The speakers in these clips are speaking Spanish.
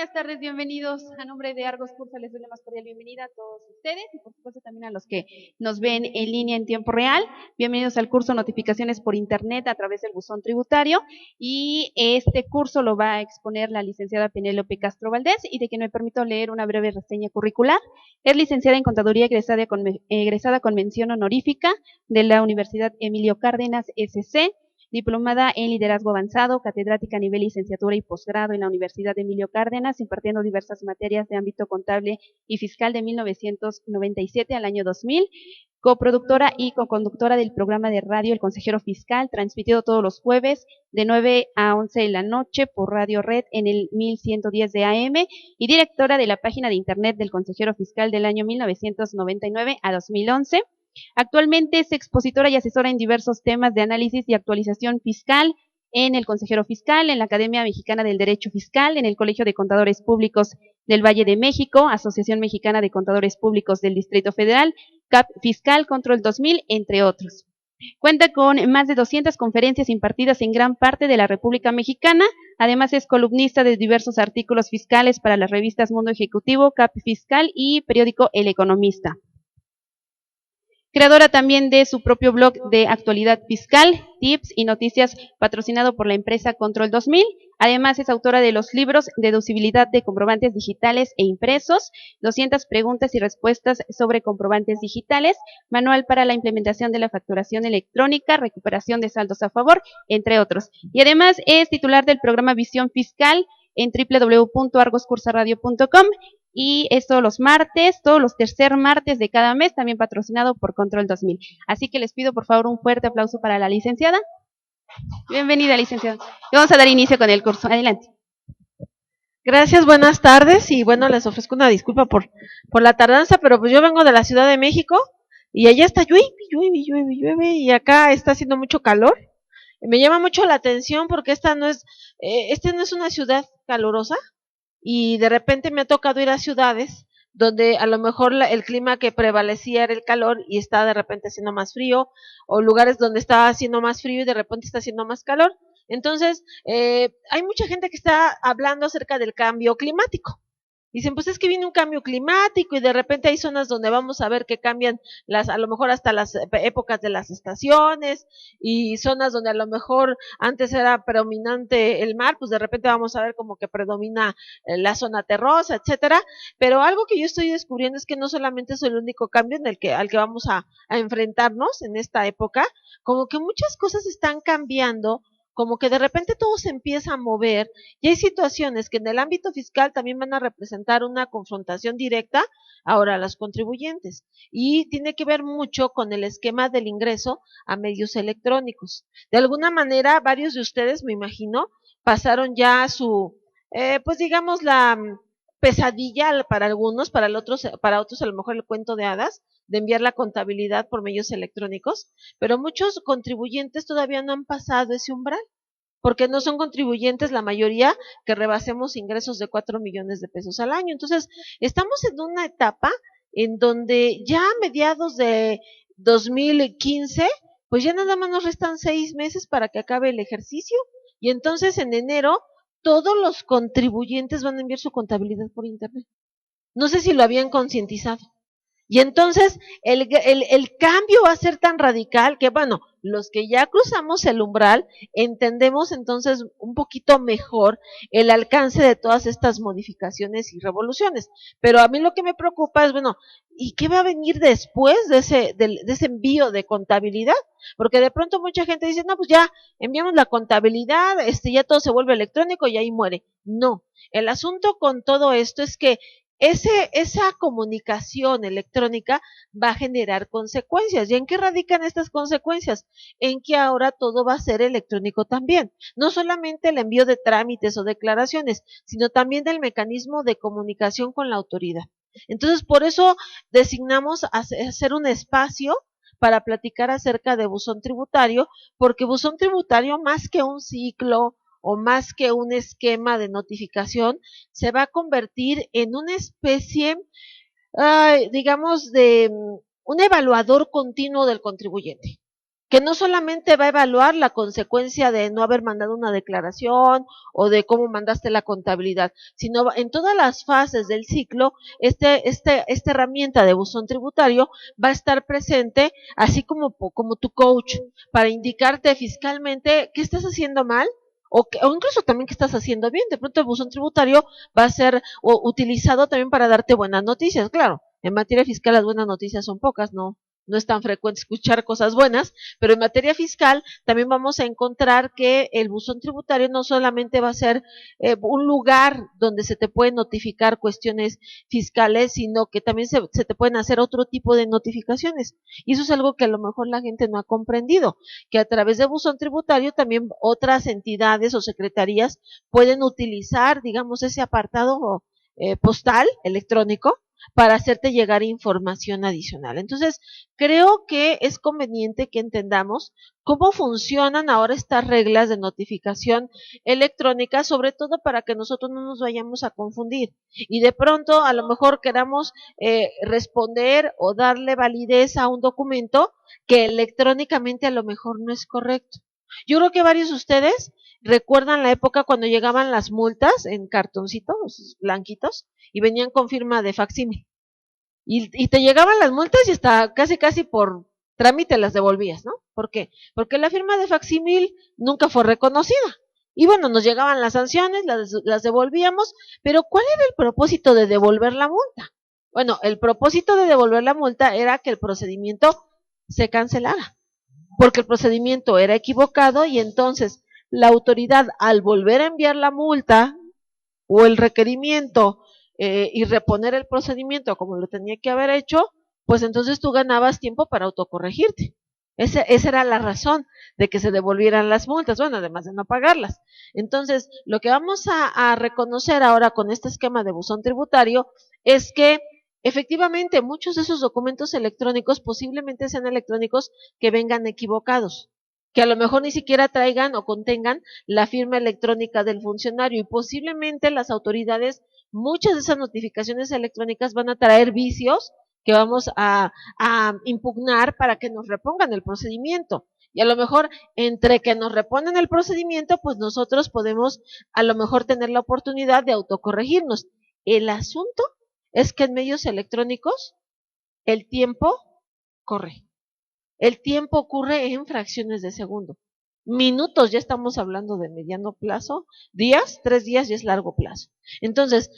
buenas tardes, bienvenidos. A nombre de Argos Cursa les doy la más cordial bienvenida a todos ustedes y por supuesto también a los que nos ven en línea en tiempo real. Bienvenidos al curso Notificaciones por Internet a través del buzón tributario, y este curso lo va a exponer la licenciada Penélope Castro Valdés, y de quien me permito leer una breve reseña curricular. Es licenciada en Contaduría egresada con mención honorífica de la Universidad Emilio Cárdenas, SC. Diplomada en Liderazgo Avanzado, catedrática a nivel licenciatura y posgrado en la Universidad de Emilio Cárdenas, impartiendo diversas materias de ámbito contable y fiscal de 1997 al año 2000, coproductora y coconductora del programa de radio El Consejero Fiscal, transmitido todos los jueves de 9 a 11 de la noche por Radio Red en el 1110 de AM, y directora de la página de internet del Consejero Fiscal del año 1999 a 2011. Actualmente es expositora y asesora en diversos temas de análisis y actualización fiscal en el Consejero Fiscal, en la Academia Mexicana del Derecho Fiscal, en el Colegio de Contadores Públicos del Valle de México, Asociación Mexicana de Contadores Públicos del Distrito Federal, CAP Fiscal Control 2000, entre otros. Cuenta con más de 200 conferencias impartidas en gran parte de la República Mexicana. Además es columnista de diversos artículos fiscales para las revistas Mundo Ejecutivo, CAP Fiscal y periódico El Economista. Creadora también de su propio blog de actualidad fiscal, tips y noticias, patrocinado por la empresa Control 2000. Además es autora de los libros Deducibilidad de comprobantes digitales e impresos, 200 preguntas y respuestas sobre comprobantes digitales, Manual para la implementación de la facturación electrónica, recuperación de saldos a favor, entre otros. Y además es titular del programa Visión Fiscal en www.argoscursaradio.com, y es todos los martes, todos los tercer martes de cada mes, también patrocinado por Control 2000. Así que les pido por favor un fuerte aplauso para la licenciada. Bienvenida, licenciada. Y vamos a dar inicio con el curso. Adelante. Gracias, buenas tardes, y bueno, les ofrezco una disculpa por la tardanza, pero pues yo vengo de la Ciudad de México, y allá está llueve, y acá está haciendo mucho calor. Me llama mucho la atención porque esta no es una ciudad calurosa, y de repente me ha tocado ir a ciudades donde a lo mejor el clima que prevalecía era el calor y está de repente haciendo más frío, o lugares donde está haciendo más frío y de repente está haciendo más calor. Entonces, hay mucha gente que está hablando acerca del cambio climático. Dicen, pues es que viene un cambio climático y de repente hay zonas donde vamos a ver que cambian a lo mejor hasta las épocas de las estaciones, y zonas donde a lo mejor antes era predominante el mar, pues de repente vamos a ver como que predomina la zona terrosa, etcétera. Pero algo que yo estoy descubriendo es que no solamente es el único cambio al que vamos a enfrentarnos en esta época, como que muchas cosas están cambiando, como que de repente todo se empieza a mover, y hay situaciones que en el ámbito fiscal también van a representar una confrontación directa ahora a los contribuyentes, y tiene que ver mucho con el esquema del ingreso a medios electrónicos. De alguna manera, varios de ustedes, me imagino, pasaron ya pues digamos la pesadilla para algunos, para otros a lo mejor el cuento de hadas, de enviar la contabilidad por medios electrónicos, pero muchos contribuyentes todavía no han pasado ese umbral, porque no son contribuyentes la mayoría que rebasemos ingresos de 4 millones de pesos al año. Entonces, estamos en una etapa en donde ya a mediados de 2015, pues ya nada más nos restan 6 meses para que acabe el ejercicio, y entonces en enero todos los contribuyentes van a enviar su contabilidad por internet. No sé si lo habían concientizado. Y entonces el cambio va a ser tan radical que, bueno, los que ya cruzamos el umbral entendemos entonces un poquito mejor el alcance de todas estas modificaciones y revoluciones. Pero a mí lo que me preocupa es, bueno, ¿y qué va a venir después de ese envío de contabilidad? Porque de pronto mucha gente dice, no, pues ya enviamos la contabilidad, ya todo se vuelve electrónico y ahí muere. No, el asunto con todo esto es que esa comunicación electrónica va a generar consecuencias. ¿Y en qué radican estas consecuencias? En que ahora todo va a ser electrónico también. No solamente el envío de trámites o declaraciones, sino también el mecanismo de comunicación con la autoridad. Entonces, por eso designamos hacer un espacio para platicar acerca de buzón tributario, porque buzón tributario, más que un ciclo o más que un esquema de notificación, se va a convertir en una especie, digamos, de un evaluador continuo del contribuyente. que no solamente va a evaluar la consecuencia de no haber mandado una declaración o de cómo mandaste la contabilidad, sino en todas las fases del ciclo, esta herramienta de buzón tributario va a estar presente, así como tu coach, para indicarte fiscalmente qué estás haciendo mal, o incluso también qué estás haciendo bien. De pronto el buzón tributario va a ser utilizado también para darte buenas noticias. Claro, en materia fiscal las buenas noticias son pocas, no es tan frecuente escuchar cosas buenas, pero en materia fiscal también vamos a encontrar que el buzón tributario no solamente va a ser un lugar donde se te pueden notificar cuestiones fiscales, sino que también se te pueden hacer otro tipo de notificaciones. Y eso es algo que a lo mejor la gente no ha comprendido, que a través de buzón tributario también otras entidades o secretarías pueden utilizar, digamos, ese apartado postal electrónico para hacerte llegar información adicional. Entonces, creo que es conveniente que entendamos cómo funcionan ahora estas reglas de notificación electrónica, sobre todo para que nosotros no nos vayamos a confundir y de pronto a lo mejor queramos responder o darle validez a un documento que electrónicamente a lo mejor no es correcto. Yo creo que varios de ustedes recuerdan la época cuando llegaban las multas en cartoncitos blanquitos y venían con firma de facsímil. Y te llegaban las multas y hasta casi por trámite las devolvías, ¿no? ¿Por qué? Porque la firma de facsímil nunca fue reconocida. Y bueno, nos llegaban las sanciones, las devolvíamos, pero ¿cuál era el propósito de devolver la multa? Bueno, el propósito de devolver la multa era que el procedimiento se cancelara, porque el procedimiento era equivocado y entonces la autoridad al volver a enviar la multa o el requerimiento y reponer el procedimiento como lo tenía que haber hecho, pues entonces tú ganabas tiempo para autocorregirte. Esa era la razón de que se devolvieran las multas, bueno, además de no pagarlas. Entonces, lo que vamos a reconocer ahora con este esquema de buzón tributario es que efectivamente muchos de esos documentos electrónicos posiblemente sean electrónicos que vengan equivocados, que a lo mejor ni siquiera traigan o contengan la firma electrónica del funcionario y posiblemente las autoridades, muchas de esas notificaciones electrónicas van a traer vicios que vamos a impugnar para que nos repongan el procedimiento. Y a lo mejor entre que nos reponen el procedimiento, pues nosotros podemos a lo mejor tener la oportunidad de autocorregirnos. El asunto es que en medios electrónicos el tiempo corre. El tiempo ocurre en fracciones de segundo. Minutos, ya estamos hablando de mediano plazo, días, 3 días ya es largo plazo. Entonces,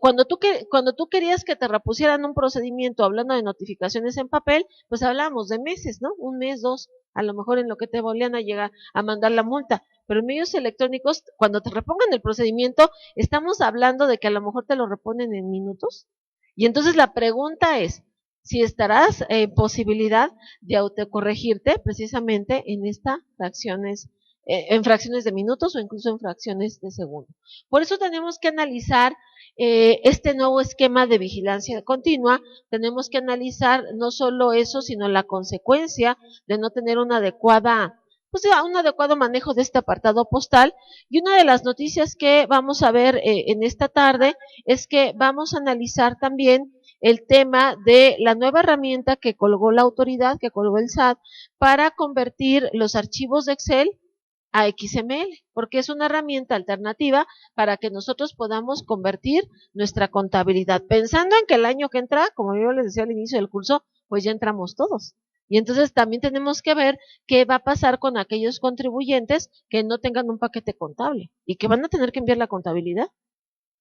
cuando tú querías que te repusieran un procedimiento hablando de notificaciones en papel, pues hablábamos de meses, ¿no? Un mes, dos, a lo mejor en lo que te volvían a llegar a mandar la multa. Pero en medios electrónicos, cuando te repongan el procedimiento, estamos hablando de que a lo mejor te lo reponen en minutos. Y entonces la pregunta es, si estarás en posibilidad de autocorregirte precisamente en estas fracciones, en fracciones de minutos o incluso en fracciones de segundo. Por eso tenemos que analizar este nuevo esquema de vigilancia continua, tenemos que analizar no solo eso, sino la consecuencia de no tener una adecuada, pues un adecuado manejo de este apartado postal. Y una de las noticias que vamos a ver en esta tarde es que vamos a analizar también el tema de la nueva herramienta que colgó la autoridad, que colgó el SAT, para convertir los archivos de Excel a XML, porque es una herramienta alternativa para que nosotros podamos convertir nuestra contabilidad, pensando en que el año que entra, como yo les decía al inicio del curso, pues ya entramos todos. Y entonces también tenemos que ver qué va a pasar con aquellos contribuyentes que no tengan un paquete contable y que van a tener que enviar la contabilidad.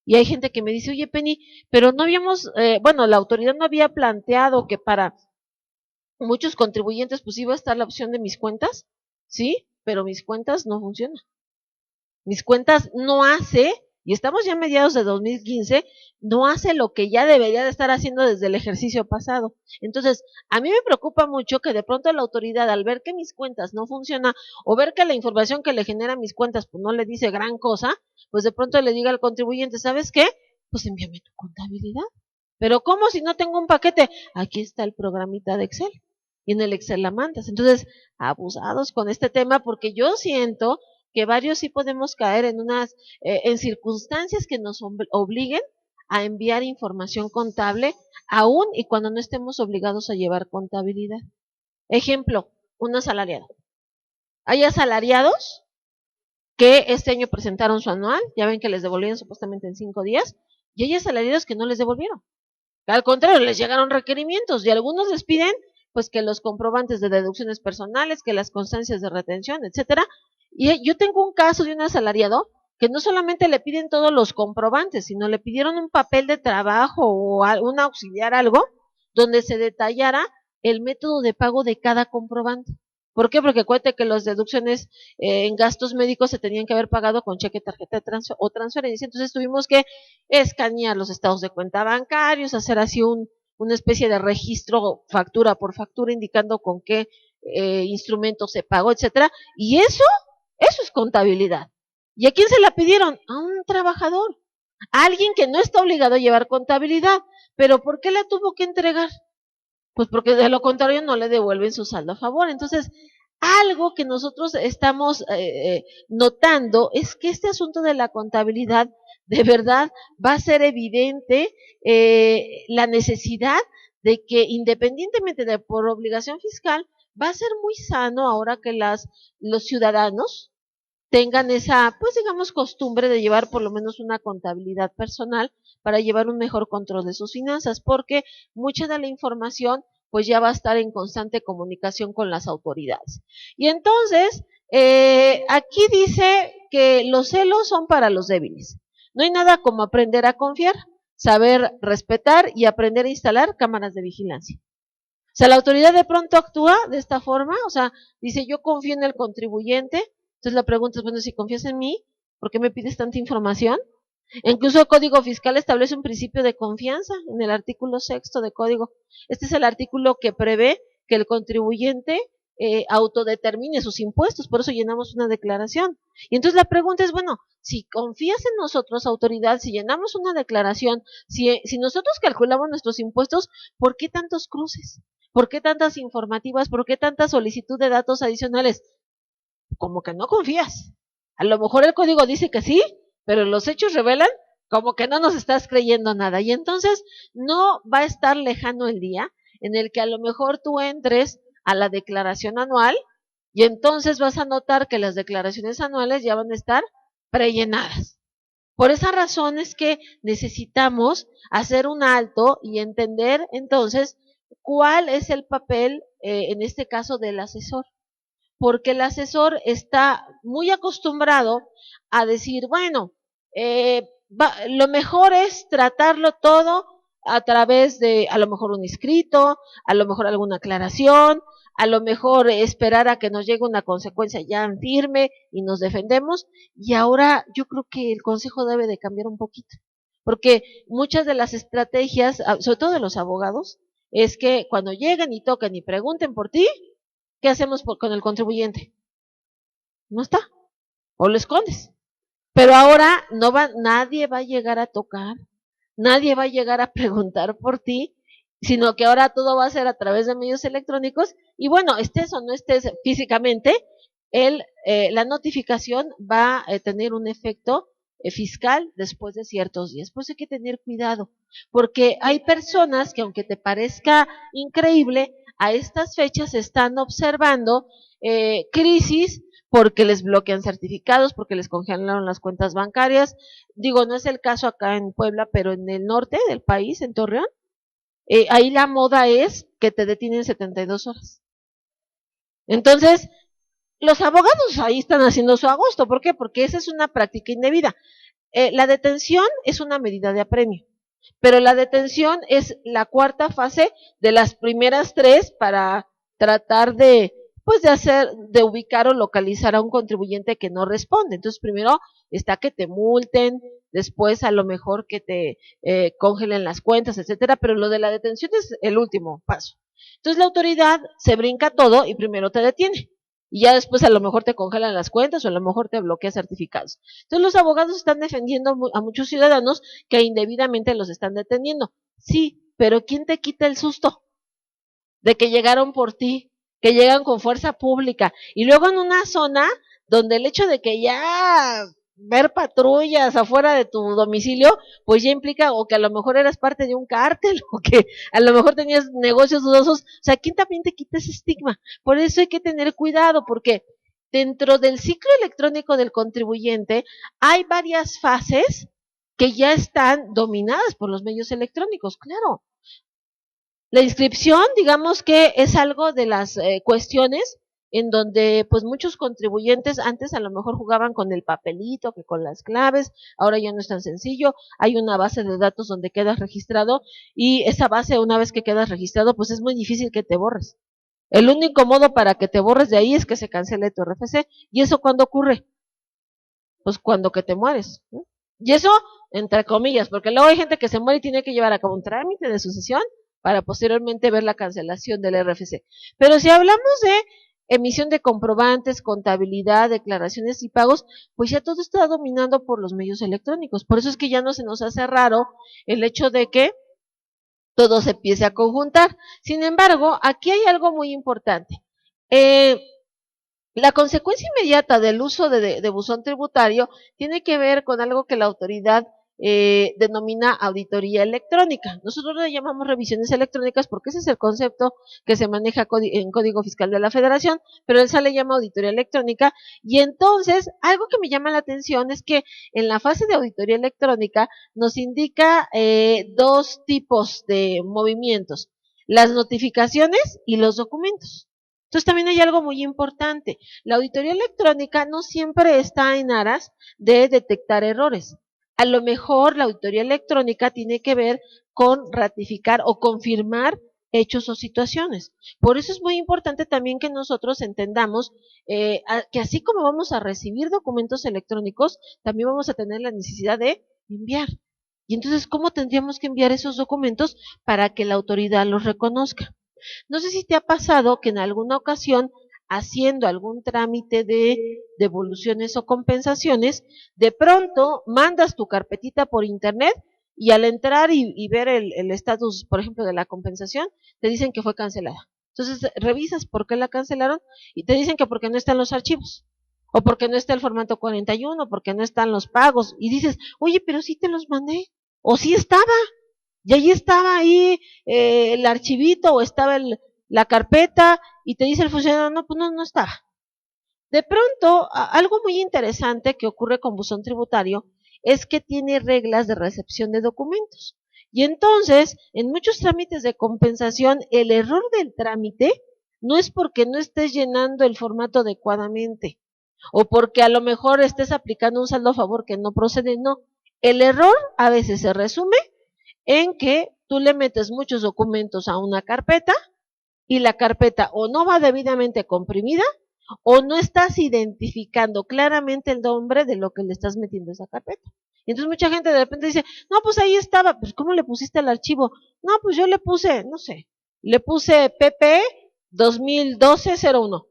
Y hay gente que me dice, oye Penny, pero no habíamos, bueno, la autoridad no había planteado que para muchos contribuyentes pues iba a estar la opción de mis cuentas, sí, pero mis cuentas no funcionan. Mis cuentas no hace, y estamos ya a mediados de 2015, no hace lo que ya debería de estar haciendo desde el ejercicio pasado. Entonces, a mí me preocupa mucho que de pronto la autoridad, al ver que mis cuentas no funcionan, o ver que la información que le genera mis cuentas pues no le dice gran cosa, pues de pronto le diga al contribuyente, ¿sabes qué? Pues envíame tu contabilidad. Pero ¿cómo si no tengo un paquete? Aquí está el programita de Excel. Y en el Excel la mandas. Entonces, abusados con este tema, porque yo siento que varios sí podemos caer en en circunstancias que nos obliguen a enviar información contable, aún y cuando no estemos obligados a llevar contabilidad. Ejemplo, un asalariado. Hay asalariados que este año presentaron su anual, ya ven que les devolvieron supuestamente en 5 días, y hay asalariados que no les devolvieron. Al contrario, les llegaron requerimientos y algunos les piden pues que los comprobantes de deducciones personales, que las constancias de retención, etcétera. Y yo tengo un caso de un asalariado que no solamente le piden todos los comprobantes, sino le pidieron un papel de trabajo o un auxiliar, algo, donde se detallara el método de pago de cada comprobante. ¿Por qué? Porque acuérdate que las deducciones en gastos médicos se tenían que haber pagado con cheque, tarjeta de o transferencia. Entonces tuvimos que escanear los estados de cuenta bancarios, hacer así una especie de registro factura por factura indicando con qué instrumento se pagó, etcétera. Y eso es contabilidad. ¿Y a quién se la pidieron? A un trabajador, a alguien que no está obligado a llevar contabilidad. ¿Pero por qué la tuvo que entregar? Pues porque de lo contrario no le devuelven su saldo a favor. Entonces, algo que nosotros estamos notando es que este asunto de la contabilidad de verdad va a ser evidente la necesidad de que independientemente de por obligación fiscal, va a ser muy sano ahora que los ciudadanos tengan esa, pues digamos, costumbre de llevar por lo menos una contabilidad personal para llevar un mejor control de sus finanzas, porque mucha de la información pues ya va a estar en constante comunicación con las autoridades. Y entonces, aquí dice que los celos son para los débiles. No hay nada como aprender a confiar, saber respetar y aprender a instalar cámaras de vigilancia. O sea, la autoridad de pronto actúa de esta forma, o sea, dice, yo confío en el contribuyente. Entonces la pregunta es, bueno, si confías en mí, ¿por qué me pides tanta información? Incluso el Código Fiscal establece un principio de confianza en el artículo 6 de Código. Este es el artículo que prevé que el contribuyente autodetermine sus impuestos, por eso llenamos una declaración. Y entonces la pregunta es, bueno, si confías en nosotros, autoridad, si llenamos una declaración, si nosotros calculamos nuestros impuestos, ¿por qué tantos cruces? ¿Por qué tantas informativas? ¿Por qué tanta solicitud de datos adicionales? Como que no confías. A lo mejor el código dice que sí, pero los hechos revelan como que no nos estás creyendo nada. Y entonces no va a estar lejano el día en el que a lo mejor tú entres a la declaración anual y entonces vas a notar que las declaraciones anuales ya van a estar prellenadas. Por esa razón es que necesitamos hacer un alto y entender entonces cuál es el papel, en este caso, del asesor. Porque el asesor está muy acostumbrado a decir, bueno, lo mejor es tratarlo todo a través de a lo mejor un escrito, a lo mejor alguna aclaración, a lo mejor esperar a que nos llegue una consecuencia ya en firme y nos defendemos. Y ahora yo creo que el consejo debe de cambiar un poquito, porque muchas de las estrategias, sobre todo de los abogados, es que cuando lleguen y toquen y pregunten por ti, ¿qué hacemos con el contribuyente? No está, o lo escondes. Pero ahora nadie va a llegar a tocar, nadie va a llegar a preguntar por ti, sino que ahora todo va a ser a través de medios electrónicos y bueno, estés o no estés físicamente, la notificación va a tener un efecto fiscal después de ciertos días. Pues hay que tener cuidado, porque hay personas que aunque te parezca increíble, a estas fechas están observando crisis porque les bloquean certificados, porque les congelaron las cuentas bancarias. Digo, no es el caso acá en Puebla, pero en el norte del país, en Torreón, ahí la moda es que te detienen 72 horas. Entonces, los abogados ahí están haciendo su agosto. ¿Por qué? Porque esa es una práctica indebida. La detención es una medida de apremio, pero la detención es la cuarta fase de las primeras tres para tratar pues de ubicar o localizar a un contribuyente que no responde. Entonces, primero está que te multen, después a lo mejor que te congelen las cuentas, etcétera, pero lo de la detención es el último paso. Entonces, la autoridad se brinca todo y primero te detiene. Y ya después a lo mejor te congelan las cuentas o a lo mejor te bloquea certificados. Entonces los abogados están defendiendo a muchos ciudadanos que indebidamente los están deteniendo. Sí, pero ¿quién te quita el susto de que llegaron por ti, que llegan con fuerza pública? Y luego en una zona donde el hecho de que ya ver patrullas afuera de tu domicilio, pues ya implica o que a lo mejor eras parte de un cártel o que a lo mejor tenías negocios dudosos. O sea, ¿quién también te quita ese estigma? Por eso hay que tener cuidado porque dentro del ciclo electrónico del contribuyente hay varias fases que ya están dominadas por los medios electrónicos, claro. La inscripción, digamos que es algo de las cuestiones en donde pues muchos contribuyentes antes a lo mejor jugaban con el papelito, que con las claves, ahora ya no es tan sencillo, hay una base de datos donde quedas registrado y esa base una vez que quedas registrado pues es muy difícil que te borres. El único modo para que te borres de ahí es que se cancele tu RFC. ¿Y eso cuándo ocurre? Pues cuando que te mueres, ¿no? Y eso, entre comillas, porque luego hay gente que se muere y tiene que llevar a cabo un trámite de sucesión para posteriormente ver la cancelación del RFC. Pero si hablamos de emisión de comprobantes, contabilidad, declaraciones y pagos, pues ya todo está dominando por los medios electrónicos. Por eso es que ya no se nos hace raro el hecho de que todo se empiece a conjuntar. Sin embargo, aquí hay algo muy importante. La consecuencia inmediata del uso de buzón tributario tiene que ver con algo que la autoridad denomina auditoría electrónica. Nosotros le llamamos revisiones electrónicas porque ese es el concepto que se maneja en Código Fiscal de la Federación, pero él se le llama auditoría electrónica. Y entonces, algo que me llama la atención es que en la fase de auditoría electrónica nos indica dos tipos de movimientos, las notificaciones y los documentos. Entonces también hay algo muy importante. La auditoría electrónica no siempre está en aras de detectar errores. A lo mejor la auditoría electrónica tiene que ver con ratificar o confirmar hechos o situaciones. Por eso es muy importante también que nosotros entendamos que así como vamos a recibir documentos electrónicos, también vamos a tener la necesidad de enviar. Y entonces, ¿cómo tendríamos que enviar esos documentos para que la autoridad los reconozca? No sé si te ha pasado que en alguna ocasión, haciendo algún trámite de devoluciones o compensaciones, de pronto mandas tu carpetita por internet y al entrar y ver el estatus, por ejemplo, de la compensación, te dicen que fue cancelada. Entonces revisas por qué la cancelaron y te dicen que porque no están los archivos, o porque no está el formato 41, porque no están los pagos, y dices, oye, pero sí te los mandé, o sí estaba, y ahí estaba ahí el archivito o estaba la carpeta y te dice el funcionario, no, pues no estaba. De pronto, algo muy interesante que ocurre con buzón tributario es que tiene reglas de recepción de documentos. Y entonces, en muchos trámites de compensación, el error del trámite no es porque no estés llenando el formato adecuadamente o porque a lo mejor estés aplicando un saldo a favor que no procede, no. El error a veces se resume en que tú le metes muchos documentos a una carpeta y la carpeta o no va debidamente comprimida o no estás identificando claramente el nombre de lo que le estás metiendo a esa carpeta. Y entonces mucha gente de repente dice, no, pues ahí estaba, pues ¿cómo le pusiste al archivo? No, pues yo le puse, no sé, le puse PP 2012-01.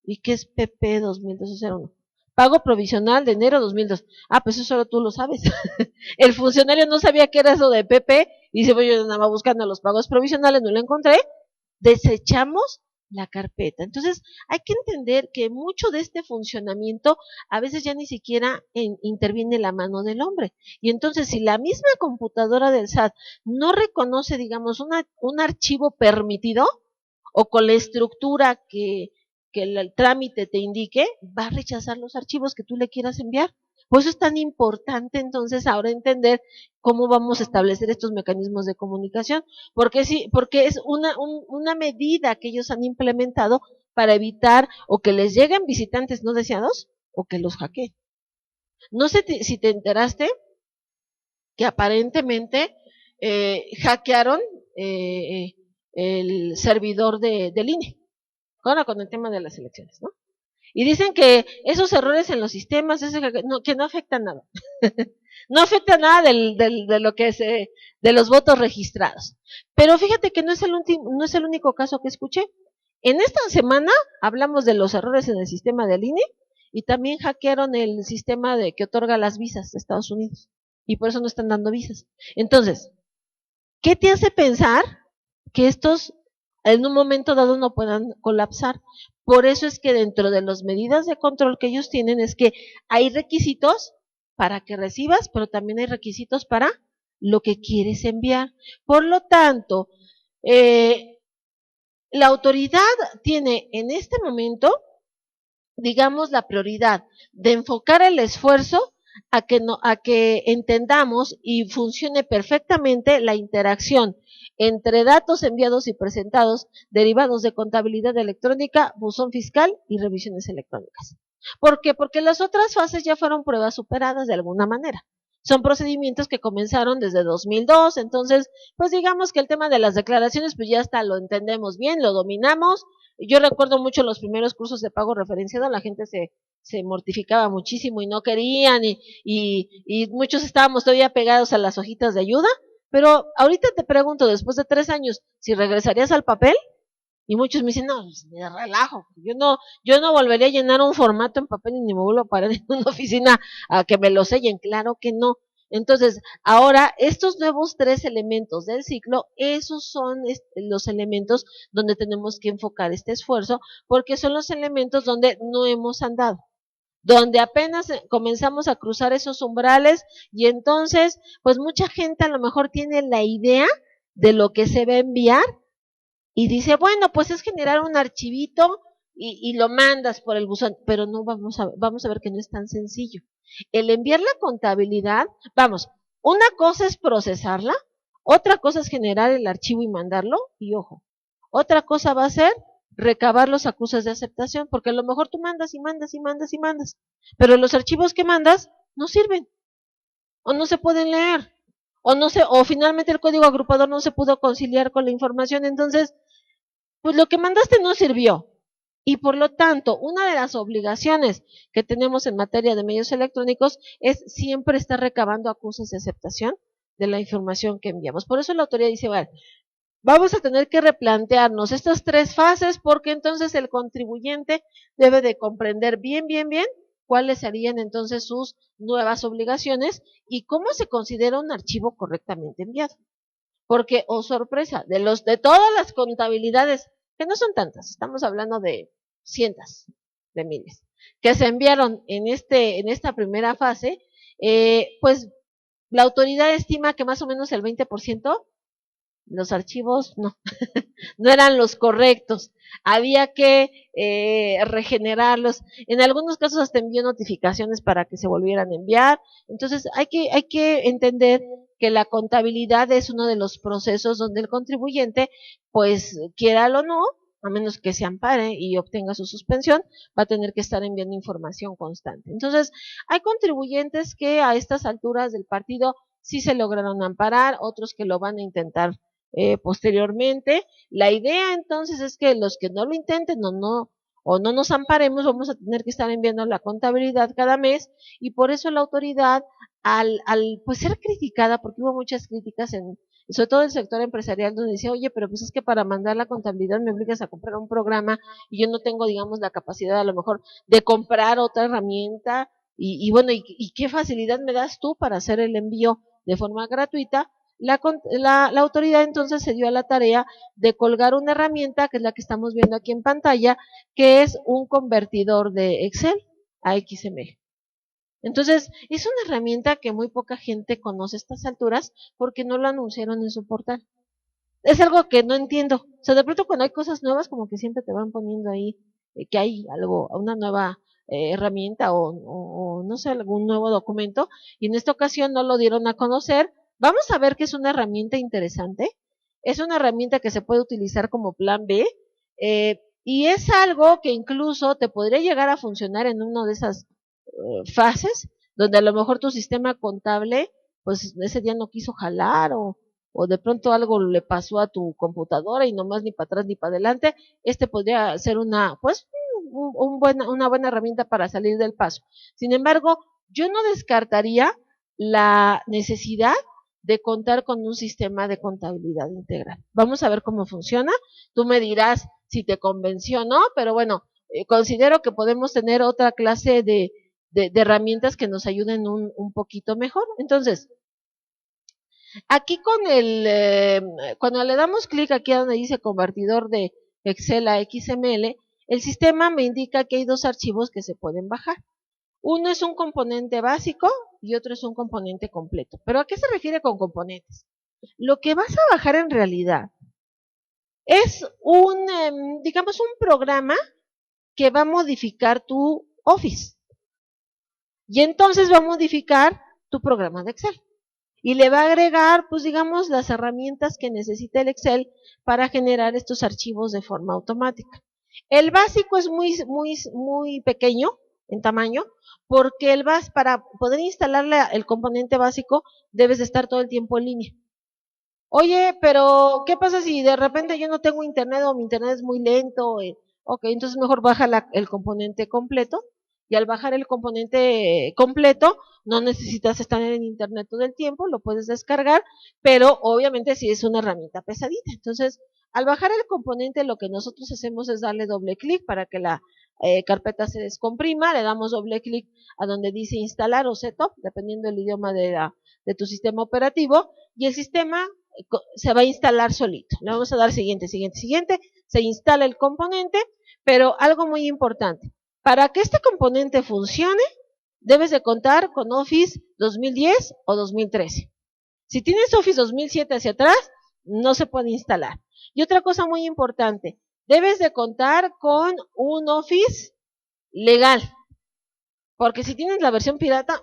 ¿Y qué es PP 2012-01? Pago provisional de enero 2002. Ah, pues eso solo tú lo sabes. El funcionario no sabía qué era eso de PP y dice, bueno, yo andaba buscando los pagos provisionales, no lo encontré, desechamos la carpeta. Entonces, hay que entender que mucho de este funcionamiento a veces ya ni siquiera interviene la mano del hombre. Y entonces, si la misma computadora del SAT no reconoce, digamos, un archivo permitido o con la estructura que el trámite te indique, va a rechazar los archivos que tú le quieras enviar. Por eso es tan importante entonces ahora entender cómo vamos a establecer estos mecanismos de comunicación, porque sí, porque es una medida que ellos han implementado para evitar o que les lleguen visitantes no deseados o que los hackeen. No sé si te enteraste que aparentemente hackearon el servidor del INE, ahora con el tema de las elecciones, ¿no? Y dicen que esos errores en los sistemas, que no afectan nada. No afecta nada de lo que de los votos registrados. Pero fíjate que no es el único caso que escuché. En esta semana hablamos de los errores en el sistema del INE y también hackearon el sistema que otorga las visas de Estados Unidos. Y por eso no están dando visas. Entonces, ¿qué te hace pensar que estos en un momento dado no puedan colapsar? Por eso es que dentro de las medidas de control que ellos tienen es que hay requisitos para que recibas, pero también hay requisitos para lo que quieres enviar. Por lo tanto, la autoridad tiene en este momento, digamos, la prioridad de enfocar el esfuerzo a que entendamos y funcione perfectamente la interacción entre datos enviados y presentados derivados de contabilidad electrónica, buzón fiscal y revisiones electrónicas. ¿Por qué? Porque las otras fases ya fueron pruebas superadas de alguna manera. Son procedimientos que comenzaron desde 2002, entonces, pues digamos que el tema de las declaraciones, pues ya hasta lo entendemos bien, lo dominamos. Yo recuerdo mucho los primeros cursos de pago referenciado, la gente se mortificaba muchísimo y no querían, y muchos estábamos todavía pegados a las hojitas de ayuda, pero ahorita te pregunto, después de 3 años, si regresarías al papel, y muchos me dicen, no, me relajo, yo no volvería a llenar un formato en papel ni me vuelvo a parar en una oficina a que me lo sellen, claro que no. Entonces, ahora, estos nuevos 3 elementos del ciclo, esos son los elementos donde tenemos que enfocar este esfuerzo, porque son los elementos donde no hemos andado, donde apenas comenzamos a cruzar esos umbrales, y entonces, pues mucha gente a lo mejor tiene la idea de lo que se va a enviar, y dice, bueno, pues es generar un archivito y lo mandas por el buzón, pero no vamos a ver que no es tan sencillo. El enviar la contabilidad, vamos, una cosa es procesarla, otra cosa es generar el archivo y mandarlo, y ojo, otra cosa va a ser recabar los acusos de aceptación, porque a lo mejor tú mandas y mandas y mandas y mandas, pero los archivos que mandas no sirven, o no se pueden leer, o finalmente el código agrupador no se pudo conciliar con la información, entonces pues lo que mandaste no sirvió. Y por lo tanto, una de las obligaciones que tenemos en materia de medios electrónicos es siempre estar recabando acusos de aceptación de la información que enviamos. Por eso la autoridad dice, bueno, vamos a tener que replantearnos estas 3 fases, porque entonces el contribuyente debe de comprender bien cuáles serían entonces sus nuevas obligaciones y cómo se considera un archivo correctamente enviado. Porque, oh sorpresa, de todas las contabilidades, que no son tantas, estamos hablando de cientos de miles, que se enviaron en esta primera fase, pues la autoridad estima que más o menos el 20% los archivos no eran los correctos, había que regenerarlos, en algunos casos hasta envió notificaciones para que se volvieran a enviar, entonces hay que entender que la contabilidad es uno de los procesos donde el contribuyente, pues quiéralo o no, a menos que se ampare y obtenga su suspensión, va a tener que estar enviando información constante. Entonces, hay contribuyentes que a estas alturas del partido sí se lograron amparar, otros que lo van a intentar posteriormente. La idea entonces es que los que no lo intenten o no nos amparemos, vamos a tener que estar enviando la contabilidad cada mes, y por eso la autoridad, al pues ser criticada, porque hubo muchas críticas sobre todo el sector empresarial, donde decía, oye, pero pues es que para mandar la contabilidad me obligas a comprar un programa y yo no tengo, digamos, la capacidad a lo mejor de comprar otra herramienta, y bueno, y qué facilidad me das tú para hacer el envío de forma gratuita. La autoridad entonces se dio a la tarea de colgar una herramienta, que es la que estamos viendo aquí en pantalla, que es un convertidor de Excel a XML. Entonces, es una herramienta que muy poca gente conoce a estas alturas porque no lo anunciaron en su portal. Es algo que no entiendo. O sea, de pronto cuando hay cosas nuevas, como que siempre te van poniendo ahí que hay algo, una nueva herramienta o no sé, algún nuevo documento, y en esta ocasión no lo dieron a conocer. Vamos a ver que es una herramienta interesante, es una herramienta que se puede utilizar como plan B, y es algo que incluso te podría llegar a funcionar en una de esas fases, donde a lo mejor tu sistema contable, pues ese día no quiso jalar, o de pronto algo le pasó a tu computadora y nomás ni para atrás ni para adelante. Podría ser una, pues, una buena herramienta para salir del paso. Sin embargo, yo no descartaría la necesidad de contar con un sistema de contabilidad integral. Vamos a ver cómo funciona. Tú me dirás si te convenció o no, pero bueno, considero que podemos tener otra clase de herramientas que nos ayuden un poquito mejor. Entonces, aquí cuando le damos clic aquí donde dice convertidor de Excel a XML, el sistema me indica que hay 2 archivos que se pueden bajar. Uno es un componente básico y otro es un componente completo. ¿Pero a qué se refiere con componentes? Lo que vas a bajar en realidad es digamos, un programa que va a modificar tu Office. Y entonces va a modificar tu programa de Excel. Y le va a agregar, pues digamos, las herramientas que necesita el Excel para generar estos archivos de forma automática. El básico es muy pequeño en tamaño, porque para poder instalarle el componente básico, debes de estar todo el tiempo en línea. Oye, pero ¿qué pasa si de repente yo no tengo internet o mi internet es muy lento? Ok, entonces mejor baja el componente completo, y al bajar el componente completo no necesitas estar en internet todo el tiempo, lo puedes descargar, pero obviamente sí es una herramienta pesadita. Entonces, al bajar el componente, lo que nosotros hacemos es darle doble clic para que la carpeta se descomprima, le damos doble clic a donde dice instalar o setup, dependiendo del idioma de tu sistema operativo, y el sistema se va a instalar solito. Le vamos a dar siguiente, se instala el componente, pero algo muy importante, para que este componente funcione, debes de contar con Office 2010 o 2013. Si tienes Office 2007 hacia atrás, no se puede instalar. Y otra cosa muy importante, debes de contar con un Office legal, porque si tienes la versión pirata,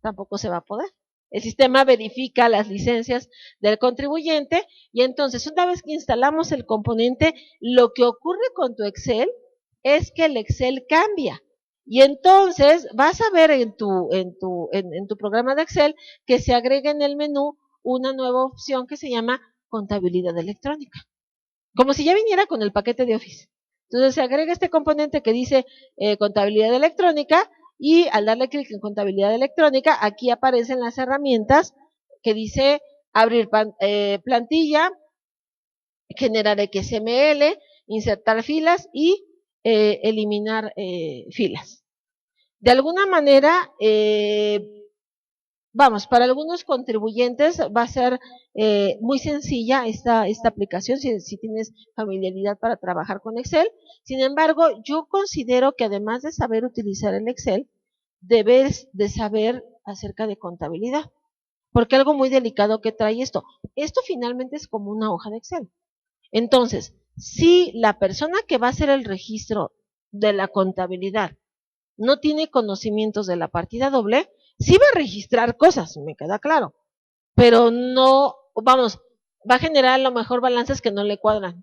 tampoco se va a poder. El sistema verifica las licencias del contribuyente y entonces una vez que instalamos el componente, lo que ocurre con tu Excel es que el Excel cambia. Y entonces vas a ver en tu programa de Excel que se agrega en el menú una nueva opción que se llama contabilidad electrónica. Como si ya viniera con el paquete de Office. Entonces se agrega este componente que dice contabilidad electrónica, y al darle clic en contabilidad electrónica, aquí aparecen las herramientas que dice abrir plantilla, generar XML, insertar filas y eliminar filas. De alguna manera, para algunos contribuyentes va a ser muy sencilla esta aplicación si tienes familiaridad para trabajar con Excel. Sin embargo, yo considero que además de saber utilizar el Excel, debes de saber acerca de contabilidad, porque algo muy delicado que trae esto finalmente es como una hoja de Excel. Entonces, si la persona que va a hacer el registro de la contabilidad no tiene conocimientos de la partida doble, sí va a registrar cosas, me queda claro, pero no, va a generar a lo mejor balances que no le cuadran,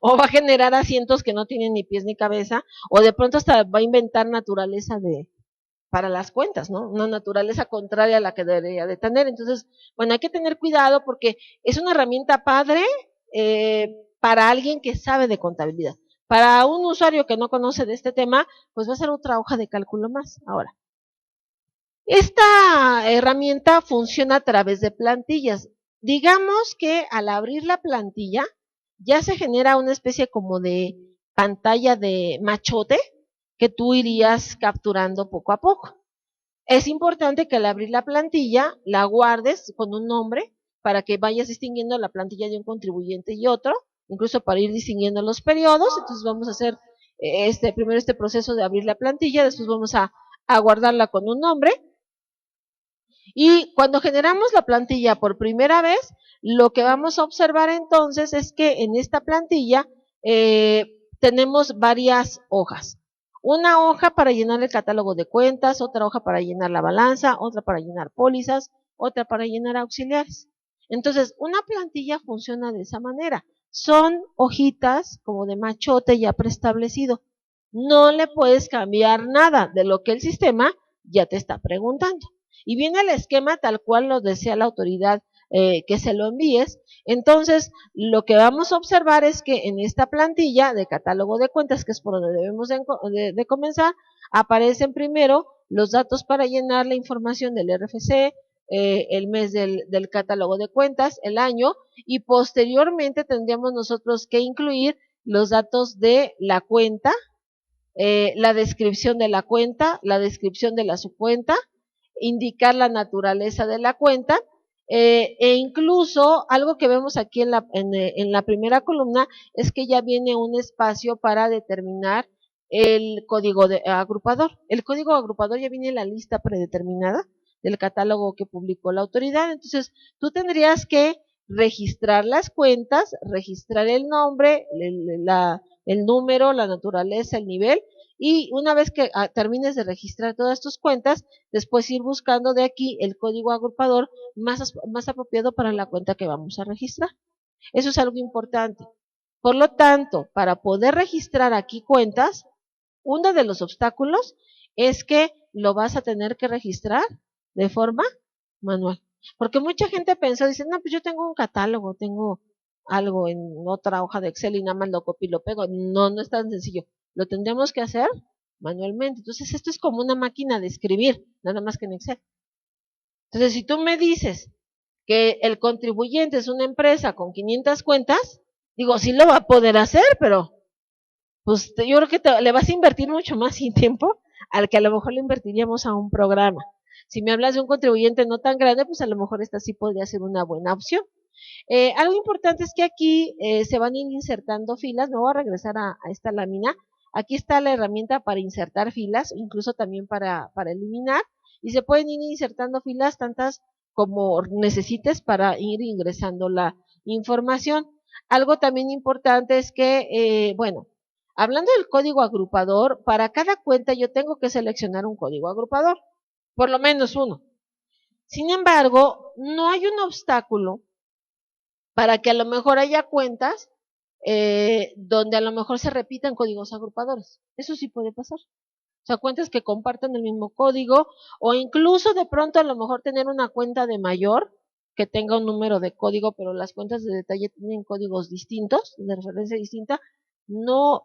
o va a generar asientos que no tienen ni pies ni cabeza, o de pronto hasta va a inventar naturaleza para las cuentas, ¿no? Una naturaleza contraria a la que debería de tener. Entonces, bueno, hay que tener cuidado porque es una herramienta padre para alguien que sabe de contabilidad. Para un usuario que no conoce de este tema, pues va a ser otra hoja de cálculo más. Ahora, esta herramienta funciona a través de plantillas. Digamos que al abrir la plantilla, ya se genera una especie como de pantalla de machote que tú irías capturando poco a poco. Es importante que al abrir la plantilla, la guardes con un nombre para que vayas distinguiendo la plantilla de un contribuyente y otro, incluso para ir distinguiendo los periodos. Entonces vamos a hacer primero este proceso de abrir la plantilla, después vamos a guardarla con un nombre. Y cuando generamos la plantilla por primera vez, lo que vamos a observar entonces es que en esta plantilla tenemos varias hojas. Una hoja para llenar el catálogo de cuentas, otra hoja para llenar la balanza, otra para llenar pólizas, otra para llenar auxiliares. Entonces, una plantilla funciona de esa manera. Son hojitas como de machote ya preestablecido. No le puedes cambiar nada de lo que el sistema ya te está preguntando. Y viene el esquema tal cual lo desea la autoridad que se lo envíes. Entonces, lo que vamos a observar es que en esta plantilla de catálogo de cuentas, que es por donde debemos de comenzar, aparecen primero los datos para llenar la información del RFC, el mes del catálogo de cuentas, el año, y posteriormente tendríamos nosotros que incluir los datos de la cuenta, la descripción de la cuenta, la descripción de la subcuenta, indicar la naturaleza de la cuenta, e incluso algo que vemos aquí en la primera columna es que ya viene un espacio para determinar el código agrupador. El código agrupador ya viene en la lista predeterminada del catálogo que publicó la autoridad. Entonces, tú tendrías que registrar las cuentas, registrar el nombre, el número, la naturaleza, el nivel, y una vez que termines de registrar todas tus cuentas, después ir buscando de aquí el código agrupador más apropiado para la cuenta que vamos a registrar. Eso es algo importante. Por lo tanto, para poder registrar aquí cuentas, uno de los obstáculos es que lo vas a tener que registrar de forma manual. Porque mucha gente pensó, dice, no, pues yo tengo un catálogo, tengo algo en otra hoja de Excel y nada más lo copio y lo pego. No, no es tan sencillo. Lo tendremos que hacer manualmente. Entonces, esto es como una máquina de escribir, nada más que en Excel. Entonces, si tú me dices que el contribuyente es una empresa con 500 cuentas, digo, sí lo va a poder hacer, pero pues yo creo que le vas a invertir mucho más tiempo al que a lo mejor le invertiríamos a un programa. Si me hablas de un contribuyente no tan grande, pues a lo mejor esta sí podría ser una buena opción. Algo importante es que aquí se van a ir insertando filas. Me voy a regresar a esta lámina. Aquí está la herramienta para insertar filas, incluso también para eliminar, y se pueden ir insertando filas tantas como necesites para ir ingresando la información. Algo también importante es que, bueno, hablando del código agrupador, para cada cuenta yo tengo que seleccionar un código agrupador, por lo menos uno. Sin embargo, no hay un obstáculo para que a lo mejor haya cuentas donde a lo mejor se repitan códigos agrupadores. Eso sí puede pasar. O sea, cuentas que compartan el mismo código, o incluso de pronto a lo mejor tener una cuenta de mayor que tenga un número de código, pero las cuentas de detalle tienen códigos distintos, de referencia distinta. No,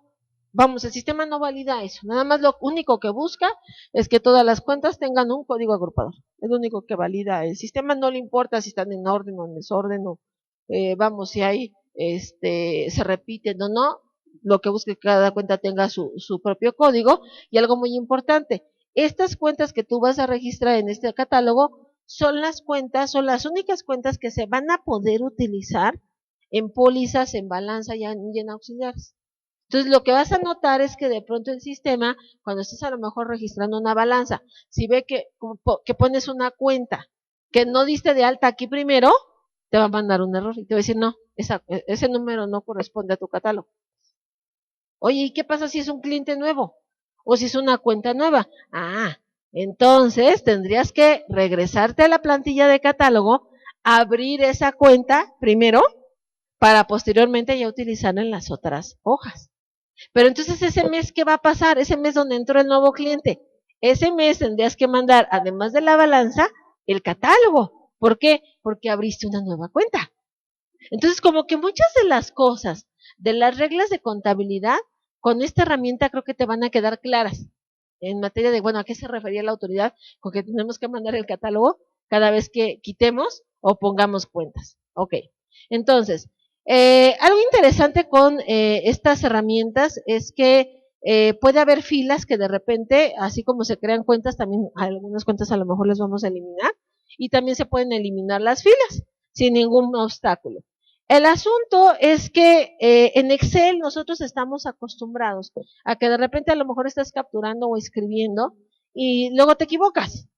vamos, el sistema no valida eso. Nada más lo único que busca es que todas las cuentas tengan un código agrupador. Es lo único que valida. El sistema no le importa si están en orden o en desorden, o vamos, si hay, se repiten o no. Lo que busca que cada cuenta tenga su propio código. Y algo muy importante, estas cuentas que tú vas a registrar en este catálogo son las únicas cuentas que se van a poder utilizar en pólizas, en balanza y en auxiliares. Entonces, lo que vas a notar es que de pronto el sistema, cuando estás a lo mejor registrando una balanza, si ve que pones una cuenta que no diste de alta aquí primero, te va a mandar un error y te va a decir, no, ese número no corresponde a tu catálogo. Oye, ¿y qué pasa si es un cliente nuevo? O si es una cuenta nueva. Entonces tendrías que regresarte a la plantilla de catálogo, abrir esa cuenta primero, para posteriormente ya utilizarla en las otras hojas. Pero entonces ese mes, ¿qué va a pasar? Ese mes donde entró el nuevo cliente. Ese mes tendrías que mandar, además de la balanza, el catálogo. ¿Por qué? Porque abriste una nueva cuenta. Entonces, como que muchas de las cosas, de las reglas de contabilidad, con esta herramienta creo que te van a quedar claras en materia de, bueno, ¿a qué se refería la autoridad con que tenemos que mandar el catálogo cada vez que quitemos o pongamos cuentas? Ok, entonces, algo interesante con estas herramientas es que puede haber filas que de repente, así como se crean cuentas, también algunas cuentas a lo mejor les vamos a eliminar, y también se pueden eliminar las filas sin ningún obstáculo. El asunto es que en Excel nosotros estamos acostumbrados a que de repente a lo mejor estás capturando o escribiendo y luego te equivocas.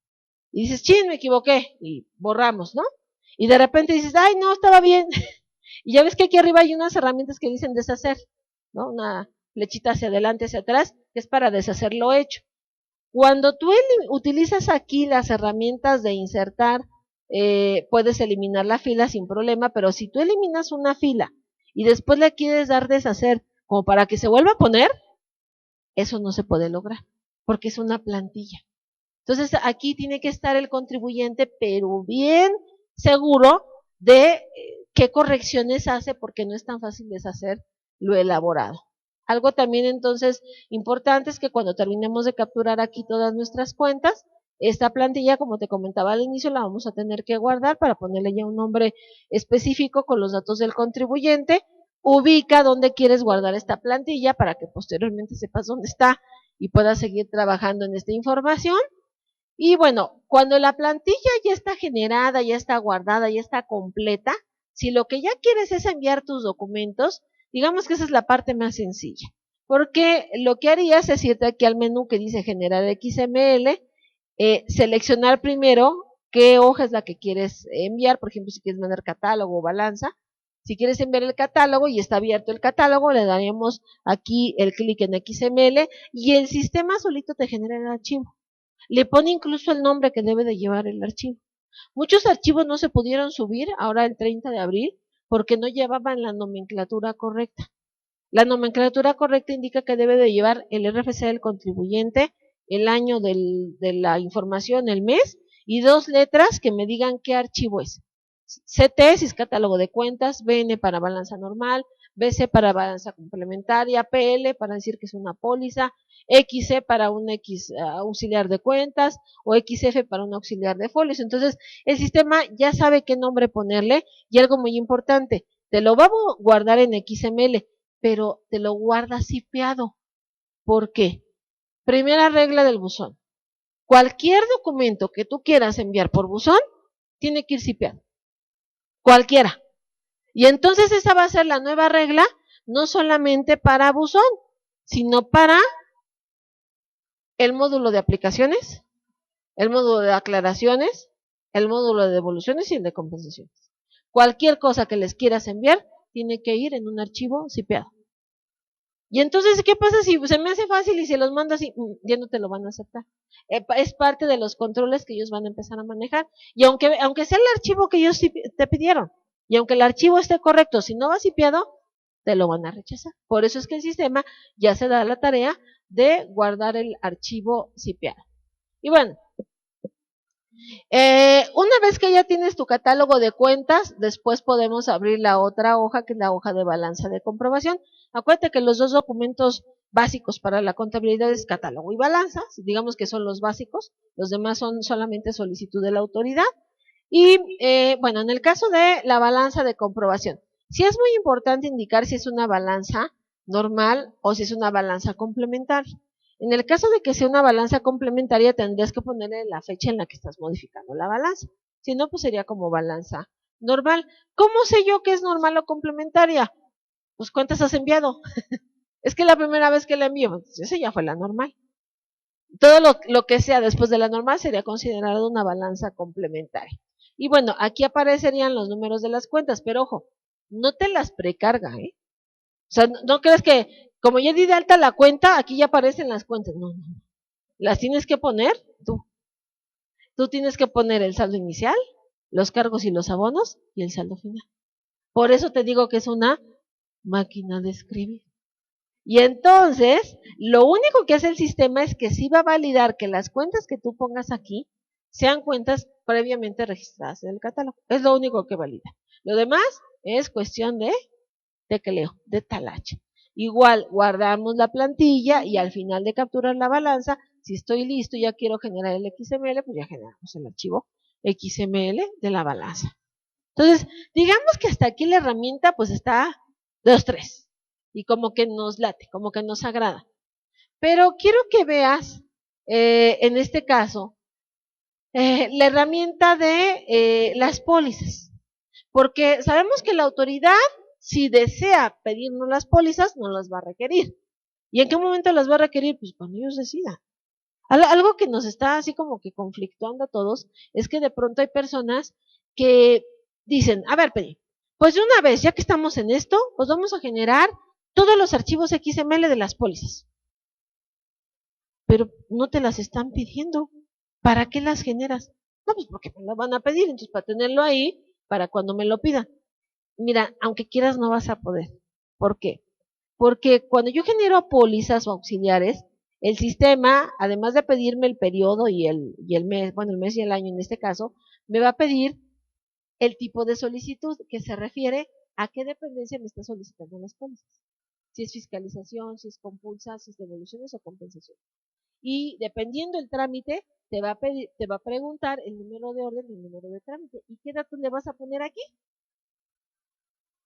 Y dices, chin, me equivoqué, y borramos, ¿no? Y de repente dices, ay, no, estaba bien. Y ya ves que aquí arriba hay unas herramientas que dicen deshacer, ¿no? Una flechita hacia adelante, hacia atrás, que es para deshacer lo hecho. Cuando tú utilizas aquí las herramientas de insertar, puedes eliminar la fila sin problema, pero si tú eliminas una fila y después le quieres dar deshacer como para que se vuelva a poner, eso no se puede lograr, porque es una plantilla. Entonces aquí tiene que estar el contribuyente, pero bien seguro de qué correcciones hace, porque no es tan fácil deshacer lo elaborado. Algo también entonces importante es que cuando terminemos de capturar aquí todas nuestras cuentas, esta plantilla, como te comentaba al inicio, la vamos a tener que guardar para ponerle ya un nombre específico con los datos del contribuyente. Ubica dónde quieres guardar esta plantilla para que posteriormente sepas dónde está y puedas seguir trabajando en esta información. Y bueno, cuando la plantilla ya está generada, ya está guardada, ya está completa, si lo que ya quieres es enviar tus documentos, digamos que esa es la parte más sencilla. porque lo que harías es irte aquí al menú que dice generar XML, seleccionar primero qué hoja es la que quieres enviar, por ejemplo, si quieres mandar catálogo o balanza. Si quieres enviar el catálogo y está abierto el catálogo, le daríamos aquí el clic en XML y el sistema solito te genera el archivo. Le pone incluso el nombre que debe de llevar el archivo. Muchos archivos no se pudieron subir ahora el 30 de abril porque no llevaban la nomenclatura correcta. La nomenclatura correcta indica que debe de llevar el RFC del contribuyente, el año de la información, el mes, y 2 letras que me digan qué archivo es. CT, si es catálogo de cuentas, BN para balanza normal, BC para balanza complementaria, PL para decir que es una póliza, XC para un auxiliar de cuentas o XF para un auxiliar de folios. Entonces, el sistema ya sabe qué nombre ponerle y algo muy importante, te lo va a guardar en XML, pero te lo guarda zipeado. ¿Por qué? Primera regla del buzón. Cualquier documento que tú quieras enviar por buzón, tiene que ir zipeado. Cualquiera. Y entonces esa va a ser la nueva regla, no solamente para buzón, sino para el módulo de aplicaciones, el módulo de aclaraciones, el módulo de devoluciones y el de compensaciones. Cualquier cosa que les quieras enviar, tiene que ir en un archivo zipeado. Y entonces, ¿qué pasa si se me hace fácil y se los mando así? Ya no te lo van a aceptar. Es parte de los controles que ellos van a empezar a manejar. Y aunque sea el archivo que ellos te pidieron, y aunque el archivo esté correcto, si no va zipeado, te lo van a rechazar. Por eso es que el sistema ya se da la tarea de guardar el archivo zipeado. Y bueno, una vez que ya tienes tu catálogo de cuentas, después podemos abrir la otra hoja, que es la hoja de balanza de comprobación. Acuérdate que los dos documentos básicos para la contabilidad es catálogo y balanza, digamos que son los básicos, los demás son solamente solicitud de la autoridad. Y bueno, en el caso de la balanza de comprobación, sí es muy importante indicar si es una balanza normal o si es una balanza complementaria. En el caso de que sea una balanza complementaria, tendrías que ponerle la fecha en la que estás modificando la balanza. Si no, pues sería como balanza normal. ¿Cómo sé yo que es normal o complementaria? Pues ¿cuántas has enviado? Es que la primera vez que la envío, pues esa ya fue la normal. Todo lo que sea después de la normal sería considerado una balanza complementaria. Y bueno, aquí aparecerían los números de las cuentas, pero ojo, no te las precarga, ¿eh? O sea, no crees que como ya di de alta la cuenta, aquí ya aparecen las cuentas. No, no. Las tienes que poner tú. Tú tienes que poner el saldo inicial, los cargos y los abonos y el saldo final. Por eso te digo que es una máquina de escribir. Y entonces, lo único que hace el sistema es que sí va a validar que las cuentas que tú pongas aquí sean cuentas previamente registradas en el catálogo. Es lo único que valida. Lo demás es cuestión de tecleo, de talache. Igual, guardamos la plantilla y al final de capturar la balanza, si estoy listo y ya quiero generar el XML, pues ya generamos el archivo XML de la balanza. Entonces, digamos que hasta aquí la herramienta pues está 2-3 y como que nos late, como que nos agrada. Pero quiero que veas, en este caso, la herramienta de las pólizas, porque sabemos que la autoridad, si desea pedirnos las pólizas, no las va a requerir. ¿Y en qué momento las va a requerir? Pues cuando ellos decidan. Algo que nos está así como que conflictuando a todos es que de pronto hay personas que dicen, a ver, Peri, pues de una vez, ya que estamos en esto, pues vamos a generar todos los archivos XML de las pólizas. Pero no te las están pidiendo. ¿Para qué las generas? No, pues porque me lo van a pedir, entonces para tenerlo ahí, para cuando me lo pidan. Mira, aunque quieras no vas a poder. ¿Por qué? Porque cuando yo genero pólizas o auxiliares, el sistema, además de pedirme el periodo y el mes, bueno, el mes y el año en este caso, me va a pedir el tipo de solicitud que se refiere a qué dependencia me está solicitando las pólizas. Si es fiscalización, si es compulsa, si es devoluciones o compensación. Y dependiendo el trámite, te va a pedir, te va a preguntar el número de orden y el número de trámite. ¿Y qué datos le vas a poner aquí?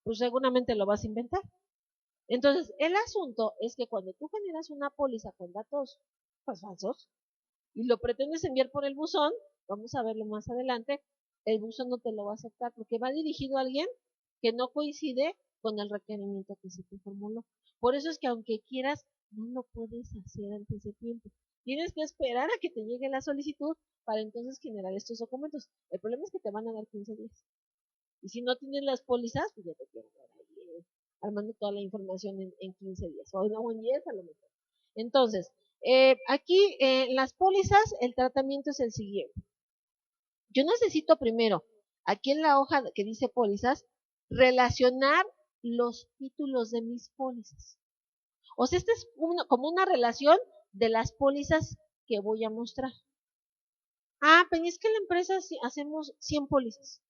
Pues seguramente lo vas a inventar. Entonces, el asunto es que cuando tú generas una póliza con datos pues, falsos y lo pretendes enviar por el buzón, vamos a verlo más adelante, el buzón no te lo va a aceptar porque va dirigido a alguien que no coincide con el requerimiento que se te formuló. Por eso es que aunque quieras, no lo puedes hacer antes de tiempo. Tienes que esperar a que te llegue la solicitud para entonces generar estos documentos. El problema es que te van a dar 15 días. Y si no tienes las pólizas, pues ya te quieren dar ahí, armando toda la información en 15 días, o no, en 10 a lo mejor. Entonces, aquí las pólizas, el tratamiento es el siguiente. Yo necesito primero, aquí en la hoja que dice pólizas, relacionar los títulos de mis pólizas. O sea, esta es como una relación de las pólizas que voy a mostrar. Ah, pero es que en la empresa hacemos 100 pólizas.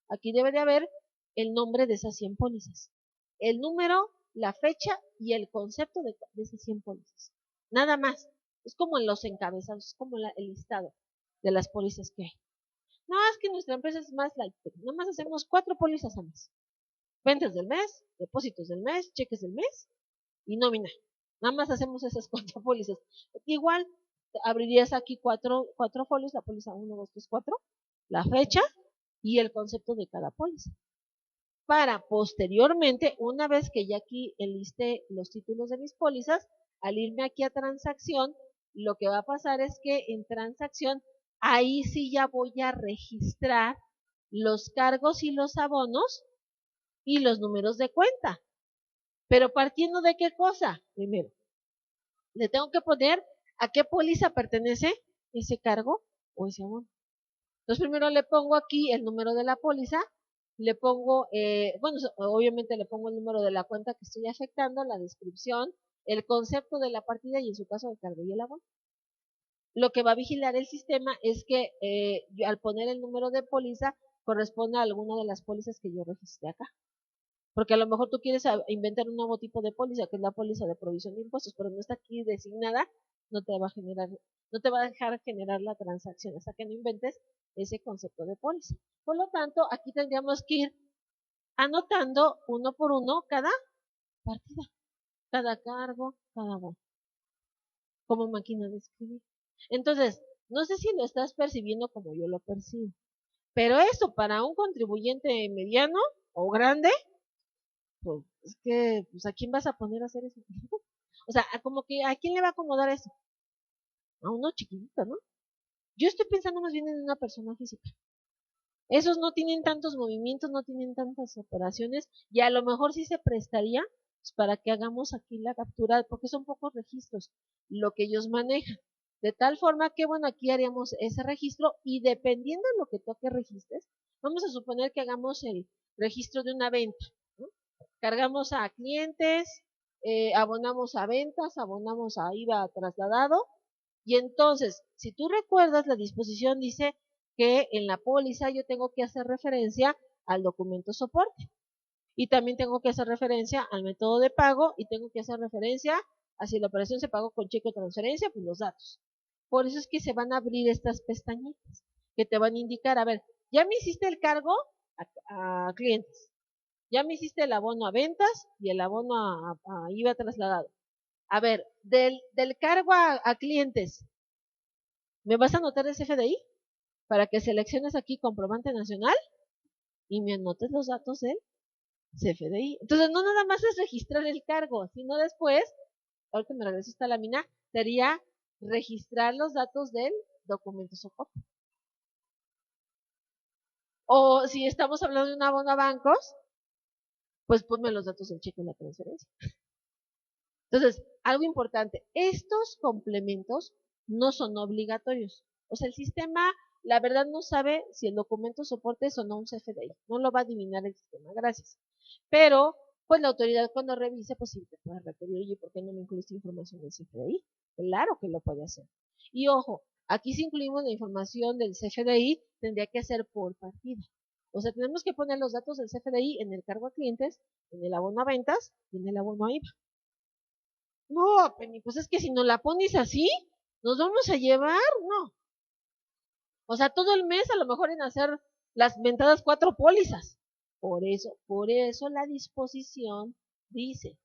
Aquí debe de haber el nombre de esas 100 pólizas, el número, la fecha y el concepto de esas 100 pólizas. Nada más. Es como en los encabezados, es como el listado de las pólizas que hay. No, es que nuestra empresa es más light. Nada más hacemos 4 pólizas al mes. Ventas del mes, depósitos del mes, cheques del mes y nómina. Nada más hacemos esas 4 pólizas. Igual, abrirías aquí 4 folios, la póliza 1, 2, 3, 4, la fecha y el concepto de cada póliza. Para posteriormente, una vez que ya aquí enlisté los títulos de mis pólizas, al irme aquí a transacción, lo que va a pasar es que en transacción, ahí sí ya voy a registrar los cargos y los abonos y los números de cuenta. Pero partiendo de qué cosa, primero, le tengo que poner a qué póliza pertenece ese cargo o ese abono. Entonces primero le pongo aquí el número de la póliza, le pongo, bueno, obviamente le pongo el número de la cuenta que estoy afectando, la descripción, el concepto de la partida y en su caso el cargo y el abono. Lo que va a vigilar el sistema es que yo, al poner el número de póliza corresponde a alguna de las pólizas que yo registré acá. Porque a lo mejor tú quieres inventar un nuevo tipo de póliza, que es la póliza de provisión de impuestos, pero no está aquí designada, no te va a generar, no te va a dejar generar la transacción hasta que no inventes ese concepto de póliza. Por lo tanto, aquí tendríamos que ir anotando uno por uno cada partida, cada cargo, cada bono, como máquina de escribir. Entonces, no sé si lo estás percibiendo como yo lo percibo, pero eso para un contribuyente mediano o grande, pues es que, pues, ¿a quién vas a poner a hacer eso? O sea, como que, ¿a quién le va a acomodar eso? A uno chiquitito, ¿no? Yo estoy pensando más bien en una persona física. Esos no tienen tantos movimientos, no tienen tantas operaciones, y a lo mejor sí se prestaría pues, para que hagamos aquí la captura, porque son pocos registros lo que ellos manejan. De tal forma que, bueno, aquí haríamos ese registro y dependiendo de lo que toque registres, vamos a suponer que hagamos el registro de una venta, ¿no? Cargamos a clientes, abonamos a ventas, abonamos a IVA trasladado, y entonces, si tú recuerdas, la disposición dice que en la póliza yo tengo que hacer referencia al documento soporte y también tengo que hacer referencia al método de pago y tengo que hacer referencia a si la operación se pagó con cheque o transferencia, pues los datos. Por eso es que se van a abrir estas pestañitas que te van a indicar, a ver, ya me hiciste el cargo a clientes, ya me hiciste el abono a ventas y el abono a IVA trasladado. A ver, del cargo a clientes, ¿me vas a anotar el CFDI? Para que selecciones aquí comprobante nacional y me anotes los datos del CFDI. Entonces, no nada más es registrar el cargo, sino después, ahorita me regreso a esta lámina, sería registrar los datos del documento soporte. O si estamos hablando de un abono a bancos, pues ponme los datos del cheque y la transferencia. Entonces, algo importante, estos complementos no son obligatorios. O sea, el sistema, la verdad, no sabe si el documento soporte es o no un CFDI. No lo va a adivinar el sistema, gracias. Pero, pues la autoridad cuando revise, pues sí te puede requerir, oye, ¿por qué no me incluiste información del CFDI? Claro que lo puede hacer. Y ojo, aquí si incluimos la información del CFDI, tendría que ser por partida. O sea, tenemos que poner los datos del CFDI en el cargo a clientes, en el abono a ventas y en el abono a IVA. No, Penny, pues es que si no la pones así, nos vamos a llevar, no. O sea, todo el mes a lo mejor en hacer las mentadas 4 pólizas. Por eso la disposición dice,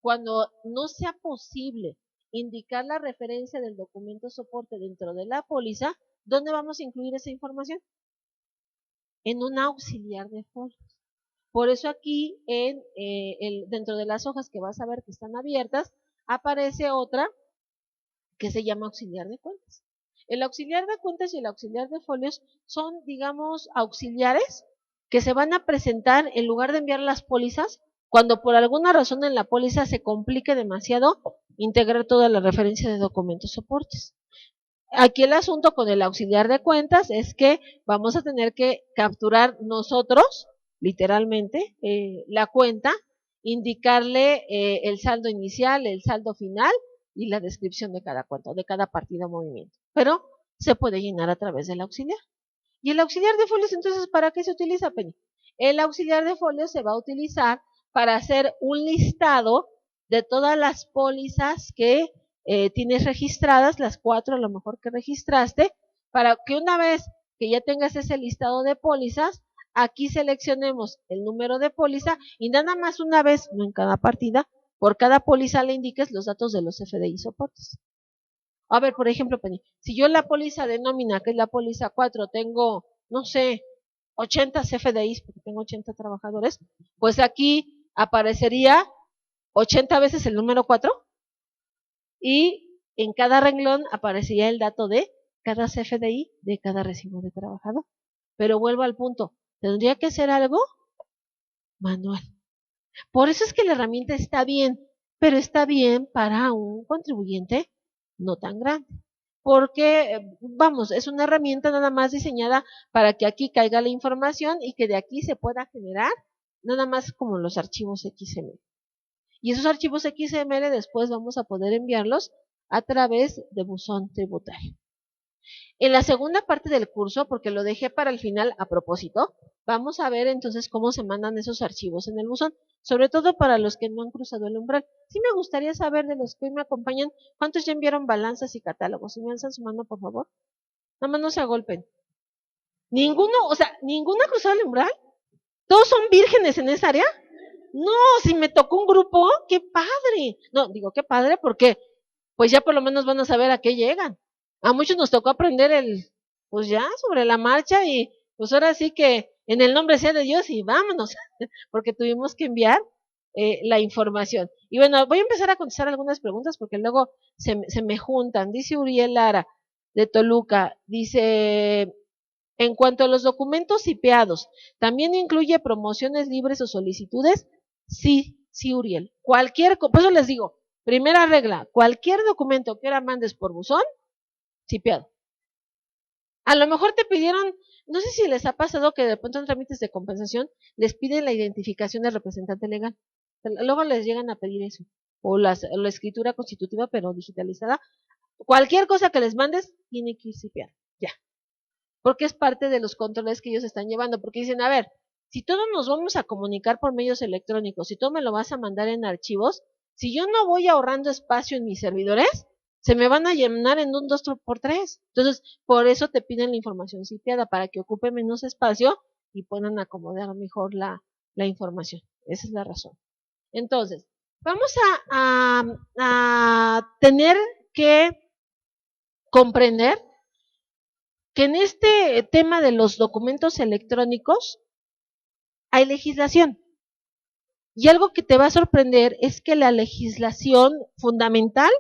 cuando no sea posible indicar la referencia del documento soporte dentro de la póliza, ¿dónde vamos a incluir esa información? En un auxiliar de folios. Por eso aquí dentro de las hojas que vas a ver que están abiertas, aparece otra que se llama auxiliar de cuentas. El auxiliar de cuentas y el auxiliar de folios son, digamos, auxiliares que se van a presentar en lugar de enviar las pólizas cuando por alguna razón en la póliza se complique demasiado integrar toda la referencia de documentos soportes. Aquí el asunto con el auxiliar de cuentas es que vamos a tener que capturar nosotros, literalmente, la cuenta, indicarle el saldo inicial, el saldo final y la descripción de cada cuenta, de cada partida o movimiento. Pero se puede llenar a través del auxiliar. ¿Y el auxiliar de folios entonces para qué se utiliza, Penny? El auxiliar de folios se va a utilizar para hacer un listado de todas las pólizas que tienes registradas, las 4 a lo mejor que registraste, para que una vez que ya tengas ese listado de pólizas, aquí seleccionemos el número de póliza y nada más una vez, no en cada partida, por cada póliza le indiques los datos de los FDI soportes. A ver, por ejemplo, Penny, si yo la póliza de nómina, que es la póliza 4, tengo, no sé, 80 CFDIs, porque tengo 80 trabajadores, pues aquí aparecería 80 veces el número 4 y en cada renglón aparecería el dato de cada CFDI de cada recibo de trabajador. Pero vuelvo al punto, tendría que ser algo manual. Por eso es que la herramienta está bien, pero está bien para un contribuyente no tan grande. Porque, vamos, es una herramienta nada más diseñada para que aquí caiga la información y que de aquí se pueda generar nada más como los archivos XML. Y esos archivos XML después vamos a poder enviarlos a través de buzón tributario. En la segunda parte del curso, porque lo dejé para el final a propósito, vamos a ver entonces cómo se mandan esos archivos en el buzón, sobre todo para los que no han cruzado el umbral. Sí me gustaría saber de los que hoy me acompañan, ¿cuántos ya enviaron balanzas y catálogos? Si me alzan su mano, por favor. Nada más no se agolpen. ¿Ninguno? O sea, ¿ninguno ha cruzado el umbral? ¿Todos son vírgenes en esa área? No, si me tocó un grupo, qué padre. No, digo qué padre porque pues ya por lo menos van a saber a qué llegan. A muchos nos tocó aprender pues ya, sobre la marcha y pues ahora sí que en el nombre sea de Dios y vámonos, porque tuvimos que enviar la información. Y bueno, voy a empezar a contestar algunas preguntas porque luego se me juntan. Dice Uriel Lara, de Toluca, dice, en cuanto a los documentos IPeados, ¿también incluye promociones libres o solicitudes? Sí, Uriel. Por eso les digo, primera regla, cualquier documento que ahora mandes por buzón, cipiado. A lo mejor te pidieron, no sé si les ha pasado que de pronto en trámites de compensación les piden la identificación del representante legal. Luego les llegan a pedir eso. O la escritura constitutiva, pero digitalizada. Cualquier cosa que les mandes, tiene que ir cipiado. Ya. Porque es parte de los controles que ellos están llevando. Porque dicen, a ver, si todos nos vamos a comunicar por medios electrónicos, si todo me lo vas a mandar en archivos, si yo no voy ahorrando espacio en mis servidores, se me van a llenar en un 2x3. Entonces, por eso te piden la información cipiada, para que ocupe menos espacio y puedan acomodar mejor la información. Esa es la razón. Entonces, vamos a tener que comprender que en este tema de los documentos electrónicos hay legislación. Y algo que te va a sorprender es que la legislación fundamental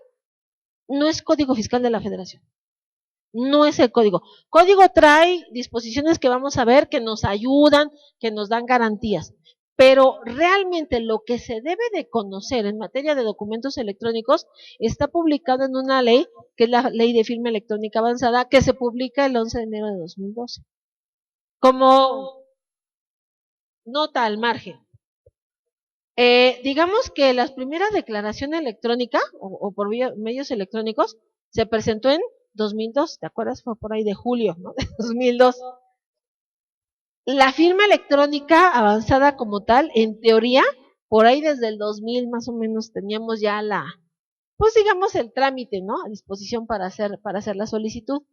no es Código Fiscal de la Federación. No es el código. Código trae disposiciones que vamos a ver que nos ayudan, que nos dan garantías. Pero realmente lo que se debe de conocer en materia de documentos electrónicos está publicado en una ley, que es la Ley de Firma Electrónica Avanzada, que se publica el 11 de enero de 2012. Como nota al margen, digamos que la primera declaración electrónica o por medios electrónicos se presentó en 2002, ¿te acuerdas? Fue por ahí de julio, ¿no? De 2002. La firma electrónica avanzada como tal, en teoría, por ahí desde el 2000 más o menos teníamos ya pues digamos el trámite, ¿no? A disposición para hacer la solicitud.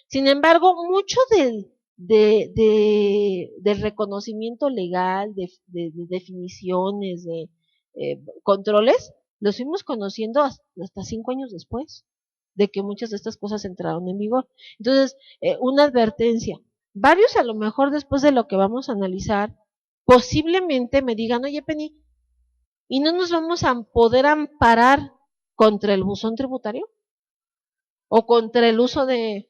Sin embargo, mucho del reconocimiento legal, de definiciones, de controles, los fuimos conociendo hasta 5 años después de que muchas de estas cosas entraron en vigor. Entonces, una advertencia. Varios a lo mejor después de lo que vamos a analizar, posiblemente me digan, oye Penny, ¿y no nos vamos a poder amparar contra el buzón tributario o contra el uso de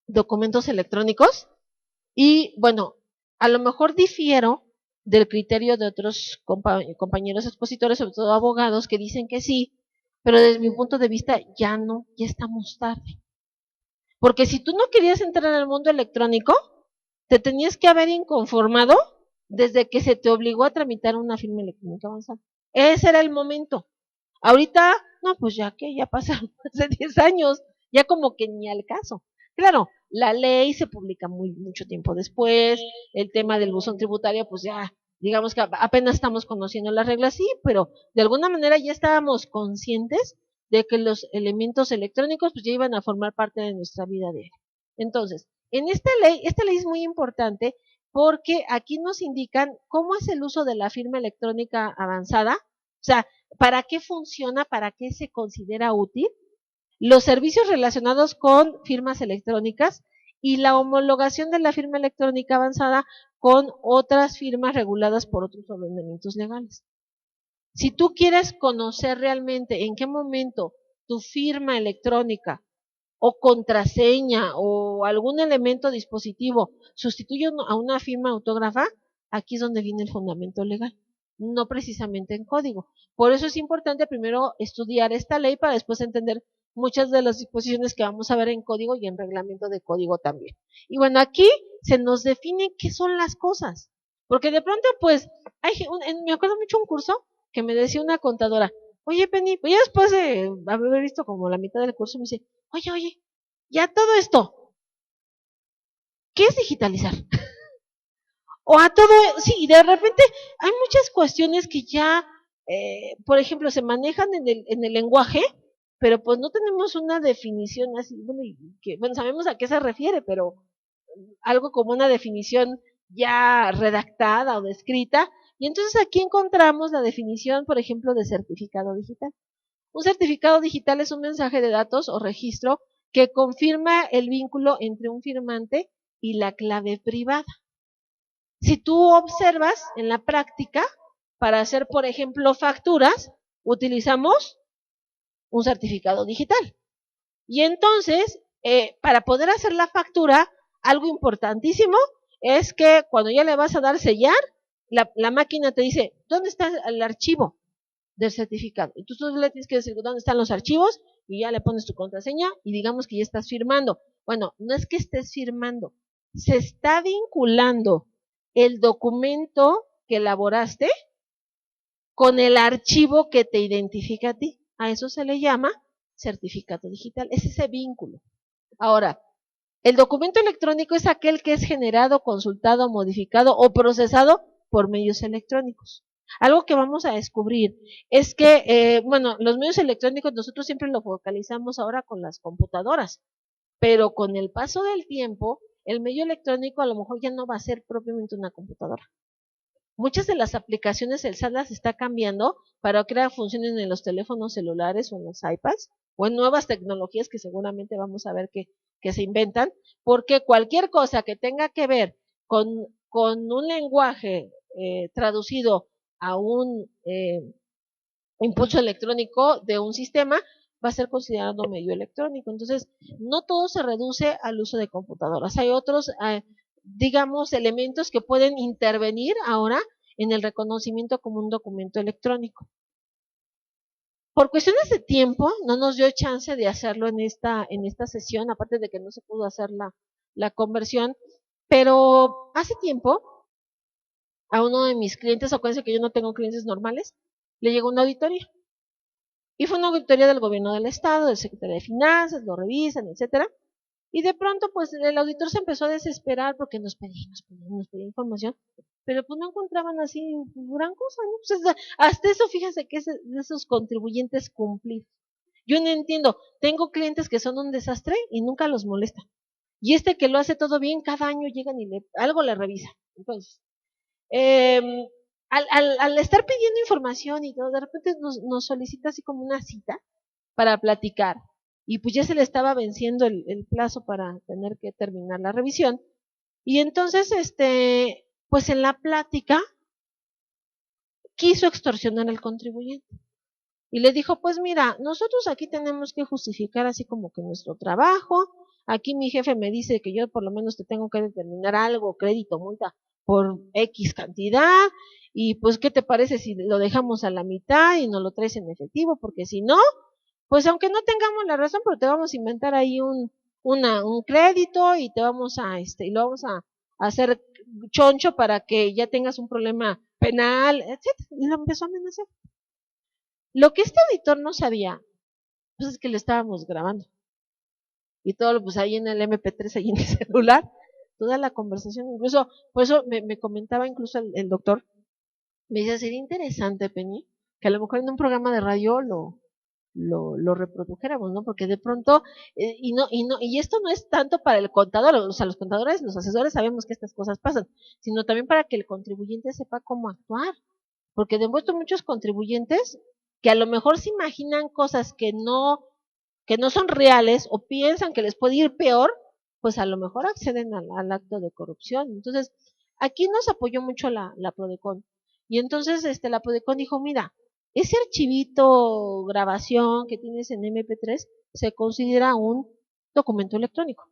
documentos electrónicos. Y bueno, a lo mejor difiero del criterio de otros compañeros expositores, sobre todo abogados, que dicen que sí, pero desde mi punto de vista ya no, ya estamos tarde. Porque si tú no querías entrar al mundo electrónico, te tenías que haber inconformado desde que se te obligó a tramitar una firma electrónica avanzada. Ese era el momento. Ahorita, no, pues ya que ya pasaron hace 10 años, ya como que ni al caso. Claro, la ley se publica mucho tiempo después, el tema del buzón tributario, pues ya, digamos que apenas estamos conociendo las reglas, sí, pero de alguna manera ya estábamos conscientes de que los elementos electrónicos pues ya iban a formar parte de nuestra vida diaria. Entonces, en esta ley es muy importante porque aquí nos indican cómo es el uso de la firma electrónica avanzada, o sea, para qué funciona, para qué se considera útil, los servicios relacionados con firmas electrónicas y la homologación de la firma electrónica avanzada con otras firmas reguladas por otros ordenamientos legales. Si tú quieres conocer realmente en qué momento tu firma electrónica o contraseña o algún elemento dispositivo sustituye a una firma autógrafa, aquí es donde viene el fundamento legal, no precisamente en código. Por eso es importante primero estudiar esta ley para después entender muchas de las disposiciones que vamos a ver en código y en reglamento de código también. Y bueno, aquí se nos define qué son las cosas, porque de pronto pues, me acuerdo mucho un curso que me decía una contadora, oye Penny, pues ya después de haber visto como la mitad del curso me dice, oye, ya todo esto, ¿qué es digitalizar? O a todo, sí, y de repente hay muchas cuestiones que ya, por ejemplo, se manejan en el lenguaje, pero pues no tenemos una definición así, bueno, sabemos a qué se refiere, pero algo como una definición ya redactada o descrita, y entonces aquí encontramos la definición, por ejemplo, de certificado digital. Un certificado digital es un mensaje de datos o registro que confirma el vínculo entre un firmante y la clave privada. Si tú observas en la práctica, para hacer, por ejemplo, facturas, utilizamos un certificado digital. Y entonces, para poder hacer la factura, algo importantísimo es que cuando ya le vas a dar sellar, la máquina te dice, ¿dónde está el archivo del certificado? Y tú le tienes que decir dónde están los archivos y ya le pones tu contraseña y digamos que ya estás firmando. Bueno, no es que estés firmando, se está vinculando el documento que elaboraste con el archivo que te identifica a ti. A eso se le llama certificado digital, es ese vínculo. Ahora, el documento electrónico es aquel que es generado, consultado, modificado o procesado por medios electrónicos. Algo que vamos a descubrir es que, bueno, los medios electrónicos nosotros siempre lo focalizamos ahora con las computadoras, pero con el paso del tiempo, el medio electrónico a lo mejor ya no va a ser propiamente una computadora. Muchas de las aplicaciones el SAT las está cambiando para crear funciones en los teléfonos celulares o en los iPads o en nuevas tecnologías que seguramente vamos a ver que se inventan, porque cualquier cosa que tenga que ver con un lenguaje traducido a un impulso electrónico de un sistema va a ser considerado medio electrónico. Entonces, no todo se reduce al uso de computadoras. Hay otros, digamos, elementos que pueden intervenir ahora en el reconocimiento como un documento electrónico. Por cuestiones de tiempo, no nos dio chance de hacerlo en esta sesión, aparte de que no se pudo hacer la conversión, pero hace tiempo a uno de mis clientes, acuérdense que yo no tengo clientes normales, le llegó una auditoría. Y fue una auditoría del gobierno del estado, del secretario de finanzas, lo revisan, etcétera. Y de pronto, pues, el auditor se empezó a desesperar porque nos pedía información, pero pues no encontraban así gran cosa, ¿no? Pues, hasta eso, fíjense que es de esos contribuyentes cumplir. Yo no entiendo, tengo clientes que son un desastre y nunca los molesta. Y este que lo hace todo bien, cada año llegan y algo le revisa. Entonces, al estar pidiendo información y todo, de repente nos solicita así como una cita para platicar. Y pues ya se le estaba venciendo el plazo para tener que terminar la revisión. Y entonces, pues en la plática quiso extorsionar al contribuyente. y le dijo, pues mira, nosotros aquí tenemos que justificar así como que nuestro trabajo, aquí mi jefe me dice que yo por lo menos te tengo que determinar algo, crédito, multa, por X cantidad, y pues, ¿qué te parece si lo dejamos a la mitad y nos lo traes en efectivo? Porque si no, pues aunque no tengamos la razón, pero te vamos a inventar ahí un crédito y te vamos a, y lo vamos a hacer choncho para que ya tengas un problema penal, etcétera. Y lo empezó a amenazar. Lo que este auditor no sabía, pues es que le estábamos grabando. Y todo, pues ahí en el MP3, ahí en el celular, toda la conversación, incluso, por eso me comentaba incluso el doctor, me dice, sería interesante, Penny, que a lo mejor en un programa de radio lo reprodujéramos, ¿no? Porque de pronto, y esto no es tanto para el contador, o sea, los contadores, los asesores sabemos que estas cosas pasan, sino también para que el contribuyente sepa cómo actuar. Porque de muchos contribuyentes que a lo mejor se imaginan cosas que no son reales o piensan que les puede ir peor, pues a lo mejor acceden al acto de corrupción. Entonces, aquí nos apoyó mucho la Prodecon. Y entonces la Prodecon dijo, mira, ese archivito grabación que tienes en MP3 se considera un documento electrónico.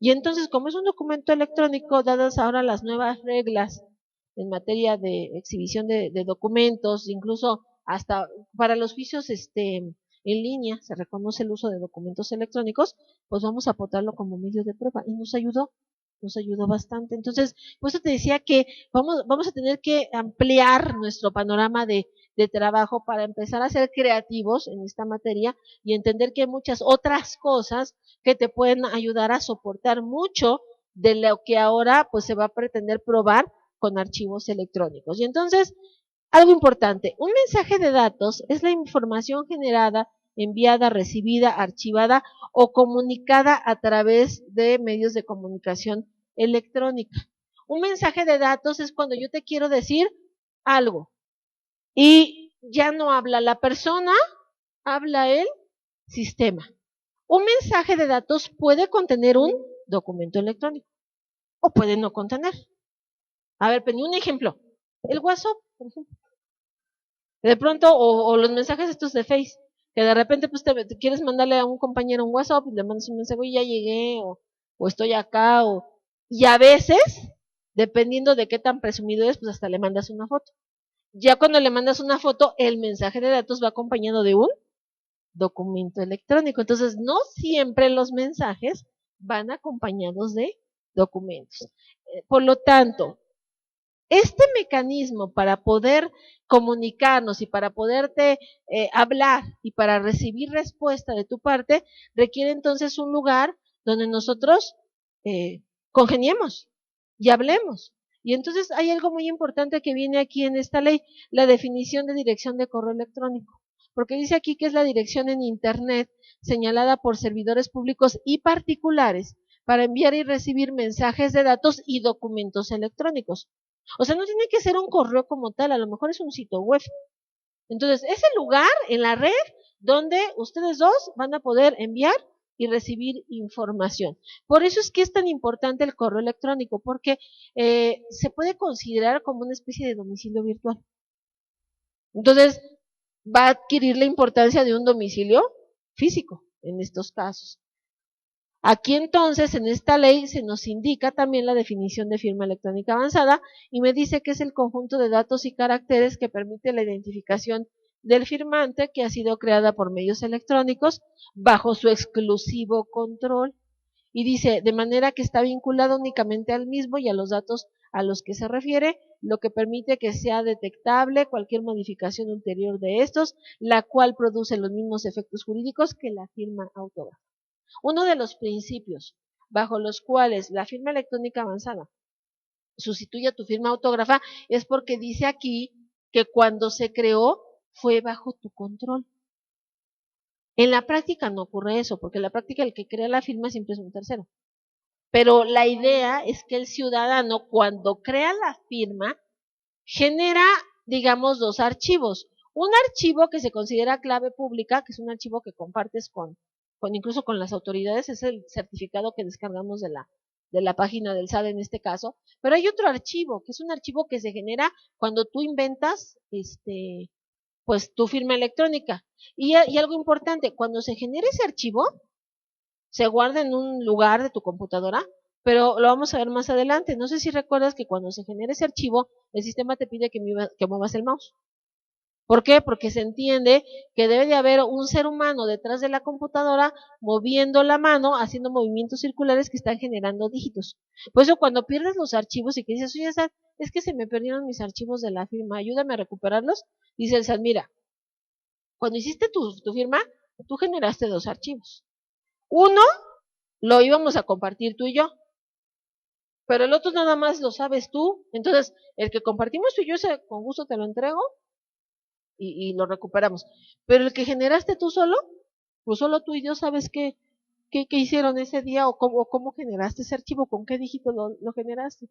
Y entonces, como es un documento electrónico, dadas ahora las nuevas reglas en materia de exhibición de documentos, incluso hasta para los juicios en línea se reconoce el uso de documentos electrónicos, pues vamos a aportarlo como medio de prueba. Y nos ayudó bastante. Entonces, por eso te decía que vamos a tener que ampliar nuestro panorama de trabajo para empezar a ser creativos en esta materia y entender que hay muchas otras cosas que te pueden ayudar a soportar mucho de lo que ahora pues se va a pretender probar con archivos electrónicos. Y entonces, algo importante, un mensaje de datos es la información generada, enviada, recibida, archivada o comunicada a través de medios de comunicación electrónica. Un mensaje de datos es cuando yo te quiero decir algo y ya no habla la persona, habla el sistema. Un mensaje de datos puede contener un documento electrónico o puede no contener. A ver, Penny, un ejemplo. El WhatsApp, por ejemplo. De pronto, o los mensajes estos de Face, que de repente pues te quieres mandarle a un compañero un WhatsApp y le mandas un mensaje, y ya llegué, o estoy acá, y a veces, dependiendo de qué tan presumido es, pues hasta le mandas una foto. Ya cuando le mandas una foto, el mensaje de datos va acompañado de un documento electrónico. Entonces, no siempre los mensajes van acompañados de documentos. Por lo tanto, este mecanismo para poder comunicarnos y para poderte hablar y para recibir respuesta de tu parte, requiere entonces un lugar donde nosotros congeniemos y hablemos. Y entonces hay algo muy importante que viene aquí en esta ley, la definición de dirección de correo electrónico. Porque dice aquí que es la dirección en Internet señalada por servidores públicos y particulares para enviar y recibir mensajes de datos y documentos electrónicos. O sea, no tiene que ser un correo como tal, a lo mejor es un sitio web. Entonces, es el lugar en la red donde ustedes dos van a poder enviar y recibir información. Por eso es que es tan importante el correo electrónico, porque se puede considerar como una especie de domicilio virtual. Entonces, va a adquirir la importancia de un domicilio físico en estos casos. Aquí entonces, en esta ley, se nos indica también la definición de firma electrónica avanzada y me dice que es el conjunto de datos y caracteres que permite la identificación del firmante que ha sido creada por medios electrónicos bajo su exclusivo control. Y dice, de manera que está vinculado únicamente al mismo y a los datos a los que se refiere, lo que permite que sea detectable cualquier modificación ulterior de estos, la cual produce los mismos efectos jurídicos que la firma autógrafa. Uno de los principios bajo los cuales la firma electrónica avanzada sustituye a tu firma autógrafa es porque dice aquí que cuando se creó fue bajo tu control. En la práctica no ocurre eso, porque en la práctica el que crea la firma siempre es un tercero. Pero la idea es que el ciudadano cuando crea la firma genera, digamos, dos archivos. Un archivo que se considera clave pública, que es un archivo que compartes incluso con las autoridades, es el certificado que descargamos de la página del SAT en este caso, pero hay otro archivo, que es un archivo que se genera cuando tú inventas pues tu firma electrónica. Y algo importante, cuando se genere ese archivo, se guarda en un lugar de tu computadora, pero lo vamos a ver más adelante. No sé si recuerdas que cuando se genere ese archivo, el sistema te pide que muevas el mouse. ¿Por qué? Porque se entiende que debe de haber un ser humano detrás de la computadora moviendo la mano, haciendo movimientos circulares que están generando dígitos. Por eso cuando pierdes los archivos y que dices, oye, SAT, es que se me perdieron mis archivos de la firma, ayúdame a recuperarlos, dice el SAT, mira, cuando hiciste tu firma, tú generaste dos archivos. Uno lo íbamos a compartir tú y yo, pero el otro nada más lo sabes tú. Entonces, el que compartimos tú y yo, con gusto te lo entrego y lo recuperamos. Pero el que generaste tú solo, pues solo tú y Dios sabes qué hicieron ese día o cómo generaste ese archivo, con qué dígito lo generaste.